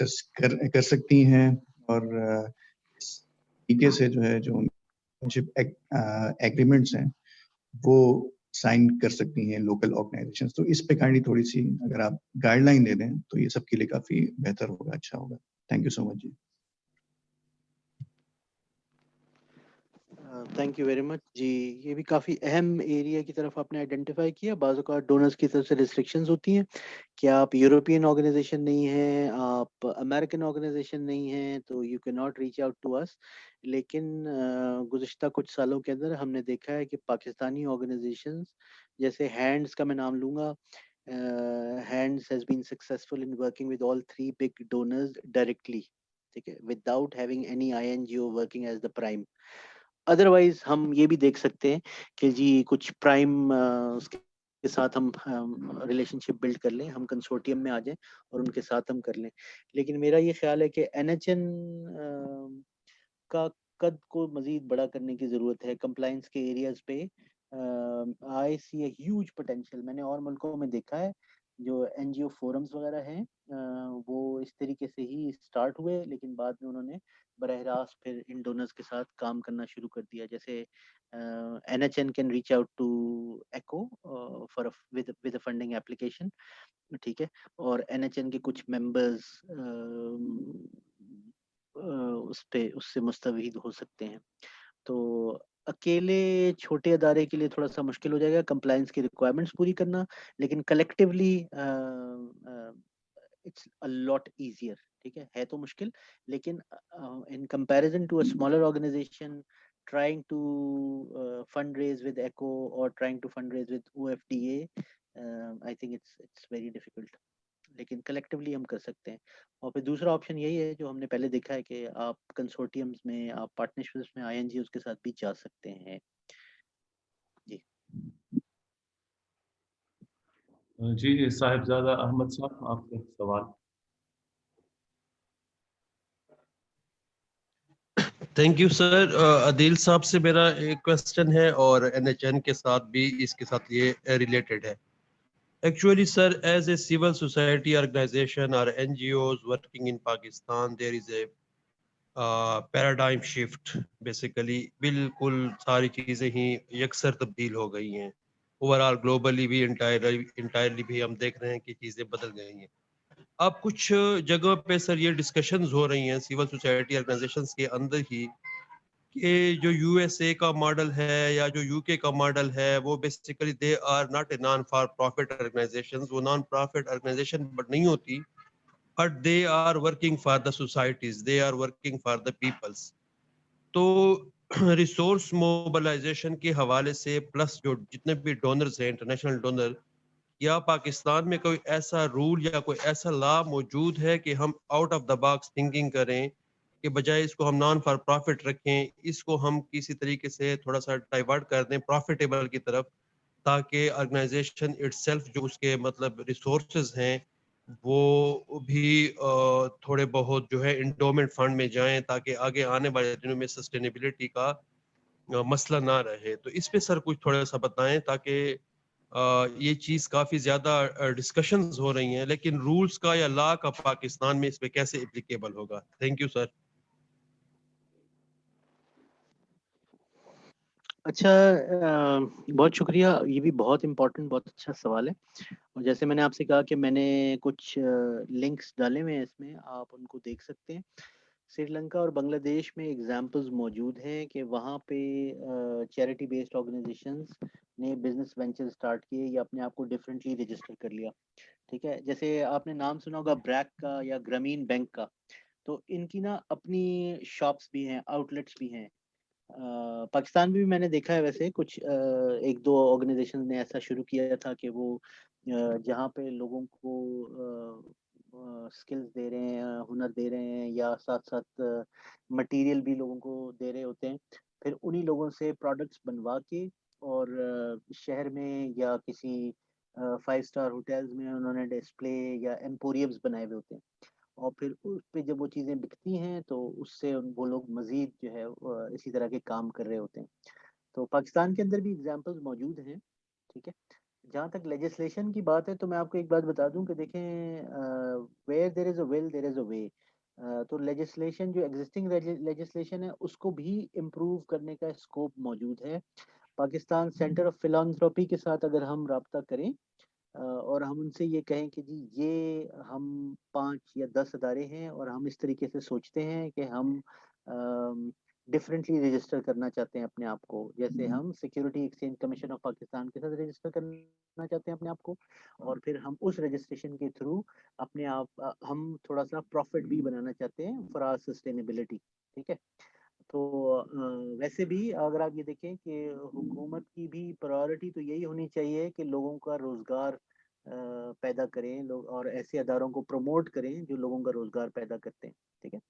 Access کر سکتی ہیں اور اس طریقے سے جو ہے جو ایگریمنٹس ہیں وہ سائن کر سکتی ہیں لوکل آرگنائزیشن. تو اس پہ کائنڈلی تھوڑی سی اگر آپ گائیڈ لائن دے دیں تو یہ سب کے لیے کافی بہتر ہوگا, اچھا ہوگا. تھینک یو سو مچ جی. تھینک یو ویری مچ جی. یہ بھی کافی اہم ایریا کی طرف آپ نے آئیڈینٹیفائی کیا. بعض اوقات ڈونرز کی طرف سے ریسٹرکشنز ہوتی ہیں کہ آپ یورپین آرگنائزیشن نہیں ہیں, آپ امریکن آرگنائزیشن نہیں ہیں, تو یو کی ناٹ ریچ آؤٹ ٹو اس. لیکن گزشتہ کچھ سالوں کے اندر ہم نے دیکھا ہے کہ پاکستانی آرگنائزیشنز جیسے ہینڈز کا میں نام لوں گا, HANDS has been successful in working with all 3 big donors directly, ٹھیک ہے, without having any INGO working as the prime. Otherwise ہم یہ بھی دیکھ سکتے ہیں کہ جی کچھ پرائم اس کے ساتھ ہم ریلیشن شپ بلڈ کر لیں, ہم کنسورٹیم میں آ جائیں اور ان کے ساتھ ہم کر لیں. لیکن میرا یہ خیال ہے کہ NHN کا قد کو مزید بڑا کرنے کی ضرورت ہے کمپلائنس کے ایریاز پہ. آئی سی اے ہیوج پوٹینشیل. میں نے اور ملکوں میں دیکھا ہے جو NGO فورمز وغیرہ ہیں وہ اس طریقے سے ہی اسٹارٹ ہوئے, لیکن بعد میں انہوں نے براہ راست پھر ان ڈونرز کے ساتھ کام کرنا شروع کر دیا. جیسے NHN can reach out to ECHO with a funding application, ٹھیک ہے, اور NHN کے کچھ ممبرز اس سے مستفید ہو سکتے ہیں. تو اکیلے چھوٹے ادارے کے لیے تھوڑا سا مشکل ہو جائے گا کمپلائنس کی ریکوائرمنٹس پوری کرنا, لیکن collectively it's a lot easier. ٹھیک ہے تو مشکل, لیکن in comparison to a smaller organization trying to fundraise with ECHO or trying to fundraise with OFDA, I think it's very difficult. لیکن کلیکٹیولی ہم کر سکتے ہیں. اور پھر دوسرا آپشن یہی ہے جو ہم نے پہلے دیکھا ہے کہ آپ کنسورٹیمز میں, آپ پارٹنرشپس میں INGOs کے ساتھ بھی جا سکتے ہیں. جی جی صاحبزادہ احمد صاحب, آپ کا سوال. Thank you sir. عدیل صاحب سے میرا ایک کوشچن ہے اور NHN کے ساتھ بھی اس کے ساتھ یہ ریلیٹڈ ہے. Actually, sir, as a civil society organization or NGOs working in Pakistan, there is a paradigm shift. Basically, بالکل ساری چیزیں ہی یکسر تبدیل ہو گئی ہیں. اوورآل گلوبلی بھی انٹائرلی بھی ہم دیکھ رہے ہیں کہ چیزیں بدل گئی ہیں. اب کچھ جگہ پہ سر یہ ڈسکشنز ہو رہی ہیں سول سوسائٹی آرگنائزیشنز کے اندر ہی کہ جو USA کا ماڈل ہے یا جو UK کا ماڈل ہے وہ basically they are not a non for profit organizations. وہ نان پروفٹ آرگنائزیشن بٹ نہیں ہوتی, but they are working for the societies, they are working for the peoples. تو ریسورس موبلائزیشن کے حوالے سے پلس جو جتنے بھی ڈونرز ہیں انٹرنیشنل ڈونر, یا پاکستان میں کوئی ایسا رول یا کوئی ایسا لا موجود ہے کہ ہم out of the box thinking کریں کہ بجائے اس کو ہم نان فار پروفٹ رکھیں, اس کو ہم کسی طریقے سے تھوڑا سا ڈائیورٹ کر دیں پروفیٹیبل کی طرف, تاکہ آرگنائزیشن اٹ سیلف جو اس کے مطلب ریسورسز ہیں وہ بھی تھوڑے بہت جو ہے انڈومنٹ فنڈ میں جائیں, تاکہ آگے آنے والے دنوں میں سسٹینیبلٹی کا مسئلہ نہ رہے. تو اس پہ سر کچھ تھوڑا سا بتائیں, تاکہ یہ چیز کافی زیادہ ڈسکشنز ہو رہی ہیں, لیکن رولز کا یا لا کا پاکستان میں اس پہ کیسے اپلیکیبل ہوگا. Thank you sir. اچھا, بہت شکریہ. یہ بھی بہت امپورٹنٹ, بہت اچھا سوال ہے. اور جیسے میں نے آپ سے کہا کہ میں نے کچھ لنکس ڈالے ہوئے ہیں اس میں, آپ ان کو دیکھ سکتے ہیں. سری لنکا اور بنگلہ دیش میں ایگزامپلز موجود ہیں کہ وہاں پہ چیریٹی بیسڈ آرگنائزیشنز نے بزنس وینچر اسٹارٹ کیے یا اپنے آپ کو ڈفرینٹلی رجسٹر کر لیا. ٹھیک ہے, جیسے آپ نے نام سنا ہوگا بریک کا یا گرامین بینک کا, تو ان کی نا اپنی شاپس بھی ہیں, آؤٹ لیٹس بھی ہیں. پاکستان میں بھی میں نے دیکھا ہے ویسے کچھ ایک دو آرگنائزیشن نے ایسا شروع کیا تھا کہ وہ جہاں پہ لوگوں کو اسکلز دے رہے ہیں, ہنر دے رہے ہیں, یا ساتھ ساتھ مٹیریل بھی لوگوں کو دے رہے ہوتے ہیں, پھر انہی لوگوں سے پروڈکٹس بنوا کے اور شہر میں یا کسی 5 اسٹار ہوٹلز میں انہوں نے ڈسپلے یا ایمپوریمز بنائے ہوئے ہوتے ہیں, اور پھر اس پہ جب وہ چیزیں بکتی ہیں تو اس سے وہ لوگ مزید جو ہے اسی طرح کے کام کر رہے ہوتے ہیں. تو پاکستان کے اندر بھی ایگزامپلز موجود ہیں. ٹھیک ہے, جہاں تک لیجسلیشن کی بات ہے تو میں آپ کو ایک بات بتا دوں کہ دیکھیں where there is a will there is اے وے. تو لیجسلیشن جو ایگزسٹنگ لیجسلیشن ہے اس کو بھی امپروو کرنے کا اسکوپ موجود ہے. پاکستان سینٹر آف فلانتھروپی کے ساتھ اگر ہم رابطہ کریں اور ہم ان سے یہ کہیں کہ جی یہ ہم 5 یا 10 ادارے ہیں اور ہم اس طریقے سے سوچتے ہیں کہ ہم ڈفرینٹلی رجسٹر کرنا چاہتے ہیں اپنے آپ کو, جیسے ہم security exchange commission of Pakistan کے ساتھ رجسٹر کرنا چاہتے ہیں اپنے آپ کو, اور پھر ہم اس رجسٹریشن کے تھرو اپنے آپ ہم تھوڑا سا پروفٹ بھی بنانا چاہتے ہیں فار آر سسٹینیبلٹی. ٹھیک ہے, تو ویسے بھی اگر آپ یہ دیکھیں کہ حکومت کی بھی پرائورٹی تو یہی ہونی چاہیے کہ لوگوں کا روزگار پیدا کریں لوگ, اور ایسے اداروں کو پروموٹ کریں جو لوگوں کا روزگار پیدا کرتے ہیں. ٹھیک ہے,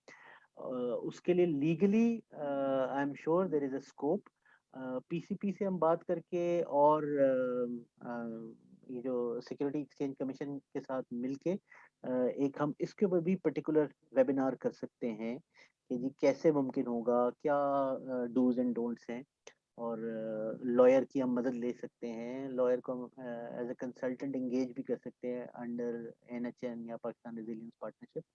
اس کے لیے legally I am sure there is a scope. PCP سے ہم بات کر کے اور یہ جو سیکورٹی ایکسچینج کمیشن کے ساتھ مل کے ایک ہم اس کے اوپر بھی پرٹیکولر ویبینار کر سکتے ہیں کہ جی کیسے ممکن ہوگا, کیا ڈوز اینڈ ڈونٹس ہیں, اور لائر کی ہم مدد لے سکتے ہیں, لائر کو ایز اے کنسلٹنٹ انگیج بھی کر سکتے ہیں انڈر NHN یا پاکستان ریزیلینس پارٹنرشپ.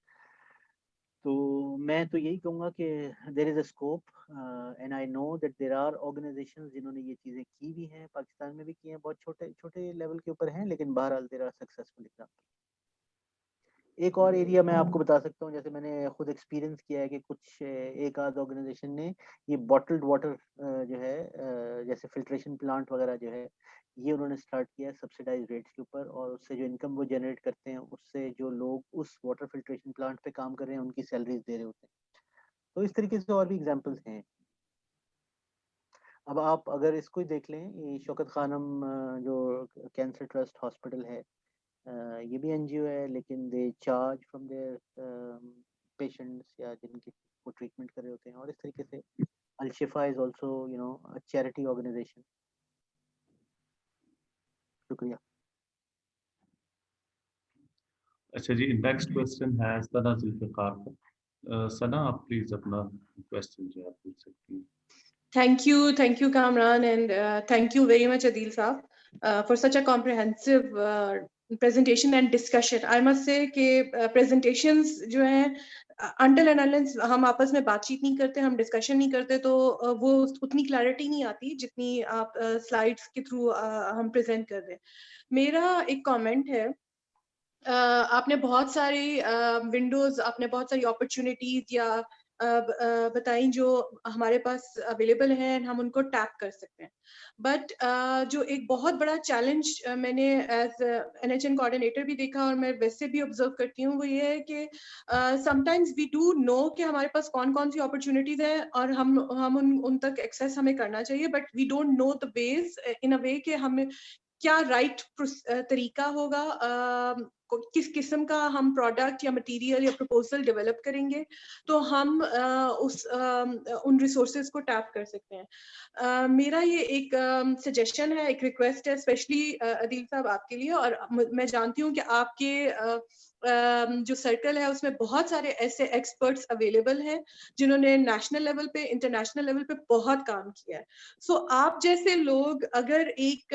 تو میں تو یہی کہوں گا کہ there is a scope and I know that there are organization جنہوں نے یہ چیزیں کی بھی ہیں, پاکستان میں بھی کی ہیں, بہت چھوٹے چھوٹے لیول کے اوپر ہیں, لیکن بہرحال دیر آر سکسیسفل ایگزامپل. ایک اور ایریا میں آپ کو بتا سکتا ہوں, جیسے میں نے خود ایکسپیرینس کیا ہے کہ کچھ ایک آدھ آرگنائزیشن نے یہ بوٹلڈ واٹر جو ہے جیسے فلٹریشن پلانٹ وغیرہ جو ہے یہ انہوں نے اسٹارٹ کیا ہے سبسیڈائز ریٹس کے اوپر, اور اس سے جو انکم وہ جنریٹ کرتے ہیں اس سے جو لوگ اس واٹر فلٹریشن پلانٹ پہ کام کر رہے ہیں ان کی سیلریز دے رہے ہوتے ہیں. تو اس طریقے سے اور بھی ایگزامپلس ہیں. اب آپ اگر اس کو ہی دیکھ لیں, یہ شوکت خانم جو کینسر ٹرسٹ ہاسپٹل ہے یہ بھی NGO ہے, لیکن they charge from their patients یا جن کی وہ ٹریٹمنٹ کر رہے ہوتے ہیں, اور اس طریقے سے Al-Shifa is also you know charity organization. شکریہ. اچھا جی, نیکسٹ کوشچن ہے ثنا ذوالفقار کا. ثنا آپ پلیز اپنا کوشچن جو آپ پوچھ سکتی ہیں. Thank you, Kamran, and thank you very much, Adil Saab, for such a comprehensive presentation and discussion. I must say کہ presentations جو ہیں until and unless ہم آپس میں بات چیت نہیں کرتے, ہم ڈسکشن نہیں کرتے, تو وہ اتنی کلیئرٹی نہیں آتی جتنی آپ سلائڈس کے تھرو ہم پریزنٹ کر رہے ہیں. میرا ایک کامنٹ ہے, آپ نے بہت ساری ونڈوز, آپ نے بہت ساری اپرچونیٹیز یا بتائیں جو ہمارے پاس اویلیبل ہیں, ہم ان کو ٹیپ کر سکتے ہیں. بٹ جو ایک بہت بڑا چیلنج میں نے ایز NHN کوآرڈینیٹر بھی دیکھا, اور میں ویسے بھی آبزرو کرتی ہوں, وہ یہ ہے کہ سم ٹائمز وی ڈو نو کہ ہمارے پاس کون کون سی اپرچونیٹیز ہیں اور ہم ان تک ایکسیس ہمیں کرنا چاہیے, بٹ وی ڈونٹ نو دا ویز ان اے وے کہ ہمیں کیا رائٹ طریقہ ہوگا, کس قسم کا ہم پروڈکٹ یا مٹیریل یا پروپوزل ڈیولپ کریں گے تو ہم ان ریسورسز کو ٹیپ کر سکتے ہیں. میرا یہ ایک سجیشن ہے, ایک ریکویسٹ ہے اسپیشلی عدیل صاحب آپ کے لیے, اور میں جانتی ہوں کہ آپ کے جو سرکل ہے اس میں بہت سارے ایسے ایکسپرٹس اویلیبل ہیں جنہوں نے نیشنل لیول پہ, انٹرنیشنل لیول پہ بہت کام کیا ہے. سو آپ جیسے لوگ اگر ایک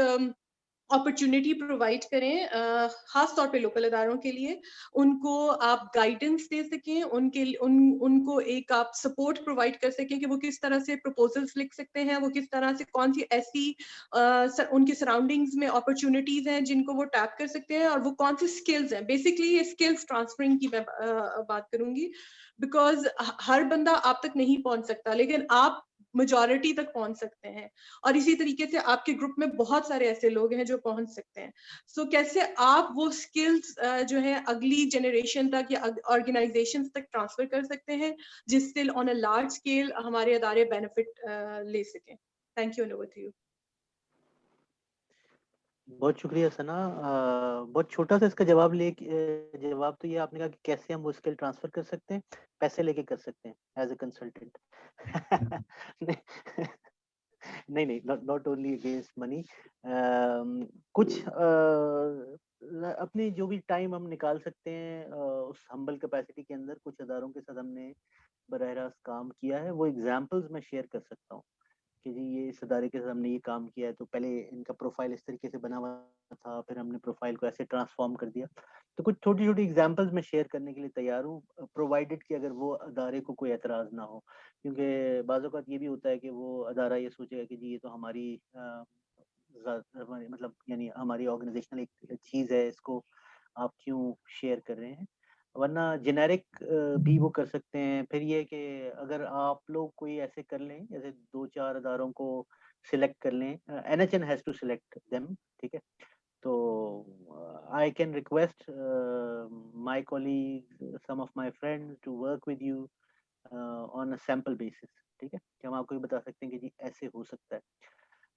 اپرچونٹی پرووائڈ کریں, خاص طور پہ لوکل اداروں کے لیے, ان کو آپ گائیڈنس دے سکیں, ان کو ایک آپ سپورٹ پرووائڈ کر سکیں کہ وہ کس طرح سے پروپوزلس لکھ سکتے ہیں, وہ کس طرح سے کون سی ایسی ان کے سراؤنڈنگز میں اپرچونیٹیز ہیں جن کو وہ ٹیپ کر سکتے ہیں, اور وہ کون سی اسکلز ہیں. بیسکلی یہ اسکلز ٹرانسفرنگ کی میں بات کروں گی, بیکاز ہر بندہ آپ تک نہیں پہنچ سکتا, لیکن آپ میجورٹی تک پہنچ سکتے ہیں, اور اسی طریقے سے آپ کے گروپ میں بہت سارے ایسے لوگ ہیں جو پہنچ سکتے ہیں. سو کیسے آپ وہ اسکلز جو ہے اگلی جنریشن تک یا آرگنائزیشن تک ٹرانسفر کر سکتے ہیں جس سے آن اے لارج اسکیل ہمارے ادارے بینیفٹ لے سکیں. Thank you, over to you. بہت شکریہ ثنا. بہت چھوٹا سا اس کا جواب جواب تو یہ آپ نے کہا کہ کیسے ہم وہ اسکل ٹرانسفر کر سکتے ہیں, پیسے لے کے کر سکتے ہیں ایز اے کنسلٹنٹ. نہیں, ناٹ اونلی اگینسٹ منی. کچھ اپنی جو بھی ٹائم ہم نکال سکتے ہیں اس ہمبل کیپیسٹی کے اندر, کچھ اداروں کے ساتھ ہم نے براہ راست کام کیا ہے, وہ ایگزامپلز میں شیئر کر سکتا ہوں. کہ جی یہ اس ادارے کے ساتھ ہم نے یہ کام کیا ہے، تو پہلے ان کا پروفائل اس طریقے سے بنا ہوا تھا، پھر ہم نے پروفائل کو ایسے ٹرانسفارم کر دیا. تو کچھ چھوٹی چھوٹی ایگزامپلز میں شیئر کرنے کے لیے تیار ہوں، پرووائڈیڈ کہ اگر وہ ادارے کو کوئی اعتراض نہ ہو. کیونکہ بعض اوقات یہ بھی ہوتا ہے کہ وہ ادارہ یہ سوچے گا کہ جی یہ تو ہماری مطلب یعنی ہماری آرگنائزیشنل ایک چیز ہے، اس کو آپ کیوں شیئر کر رہے ہیں. ورنہ جنیرک بھی وہ کر سکتے ہیں. پھر یہ کہ اگر آپ لوگ کوئی ایسے کر لیں، جیسے 2-4 اداروں کو سلیکٹ کر لیں، NHN has to select them, ٹھیک ہے. تو I can request my colleague, some of my friend to work with you on a sample basis, ٹھیک ہے، کہ ہم آپ کو یہ بتا سکتے ہیں کہ جی ایسے ہو سکتا ہے.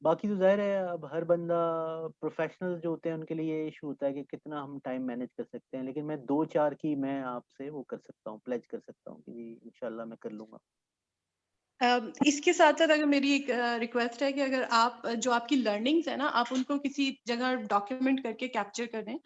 باقی تو ظاہر ہے اب ہر بندہ، پروفیشنل جو ہوتے ہیں ان کے لیے یہ ایشو ہوتا ہے کہ کتنا ہم ٹائم مینیج کر سکتے ہیں. لیکن میں 2-4 کی میں آپ سے وہ کر سکتا ہوں، پلیج کر سکتا ہوں کہ جی انشاءاللہ میں کر لوں گا. اس کے ساتھ ساتھ اگر میری ایک ریکویسٹ ہے کہ اگر آپ جو آپ کی لرننگز ہیں نا، آپ ان کو کسی جگہ ڈاکیومنٹ کر کے کیپچر کر دیں.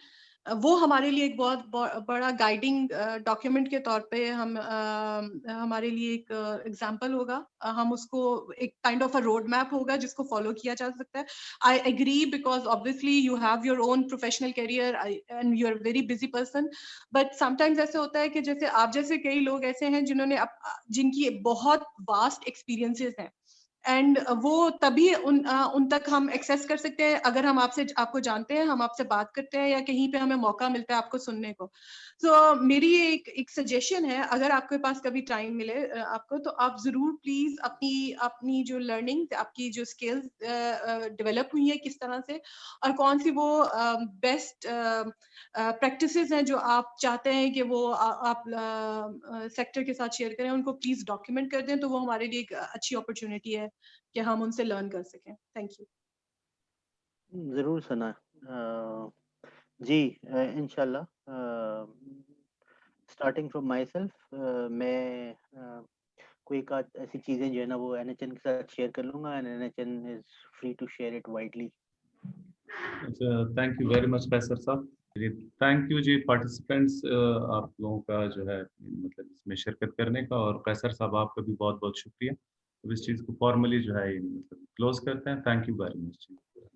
وہ ہمارے لیے ایک بہت بڑا گائیڈنگ ڈاکیومنٹ کے طور پہ ہمارے لیے ایک ایگزامپل ہوگا. ہم اس کو ایک kind of a road map ہوگا جس کو فالو کیا جا سکتا ہے. I agree because obviously you have your own professional career and you are very busy person. But sometimes ایسے ہوتا ہے کہ جیسے آپ جیسے کئی لوگ ایسے ہیں جنہوں نے جن کی بہت واسٹ ایکسپیرینسز ہیں، اینڈ وہ تبھی ان تک ہم ایکسیس کر سکتے ہیں اگر ہم آپ کو جانتے ہیں، ہم آپ سے بات کرتے ہیں، یا کہیں پہ ہمیں موقع ملتا ہے آپ کو سننے کو. تو میری ایک سجیشن ہے، اگر آپ کے پاس کبھی ٹائم ملے آپ کو، تو آپ ضرور پلیز اپنی جو لرننگ، آپ کی جو اسکلز ڈیولپ ہوئی ہیں کس طرح سے، اور کون سی وہ بیسٹ پریکٹسز ہیں جو آپ چاہتے ہیں کہ وہ آپ سیکٹر کے ساتھ شیئر کریں، ان کو پلیز ڈاکیومنٹ کر دیں. تو وہ ہمارے لیے ایک اچھی اپرچونٹی ہے کہ ہم ان سے لرن کر سکیں. Thank you. ضرور سنا جی، انشاءاللہ. اسٹارٹنگ فرام مائی سیلف، میں کوئی ایک ایسی چیزیں جو ہے نا وہ NHN کے ساتھ شیئر کر لوں گا، and NHN is free to share it widely. Thank you very much Qaiser sahab. Thank you G participants, آپ لوگوں کا جو ہے مطلب اس میں شرکت کرنے کا، اور قیصر صاحب آپ کا بھی بہت بہت شکریہ. اس چیز کو فارملی جو ہے مطلب کلوز کرتے ہیں. Thank you very much.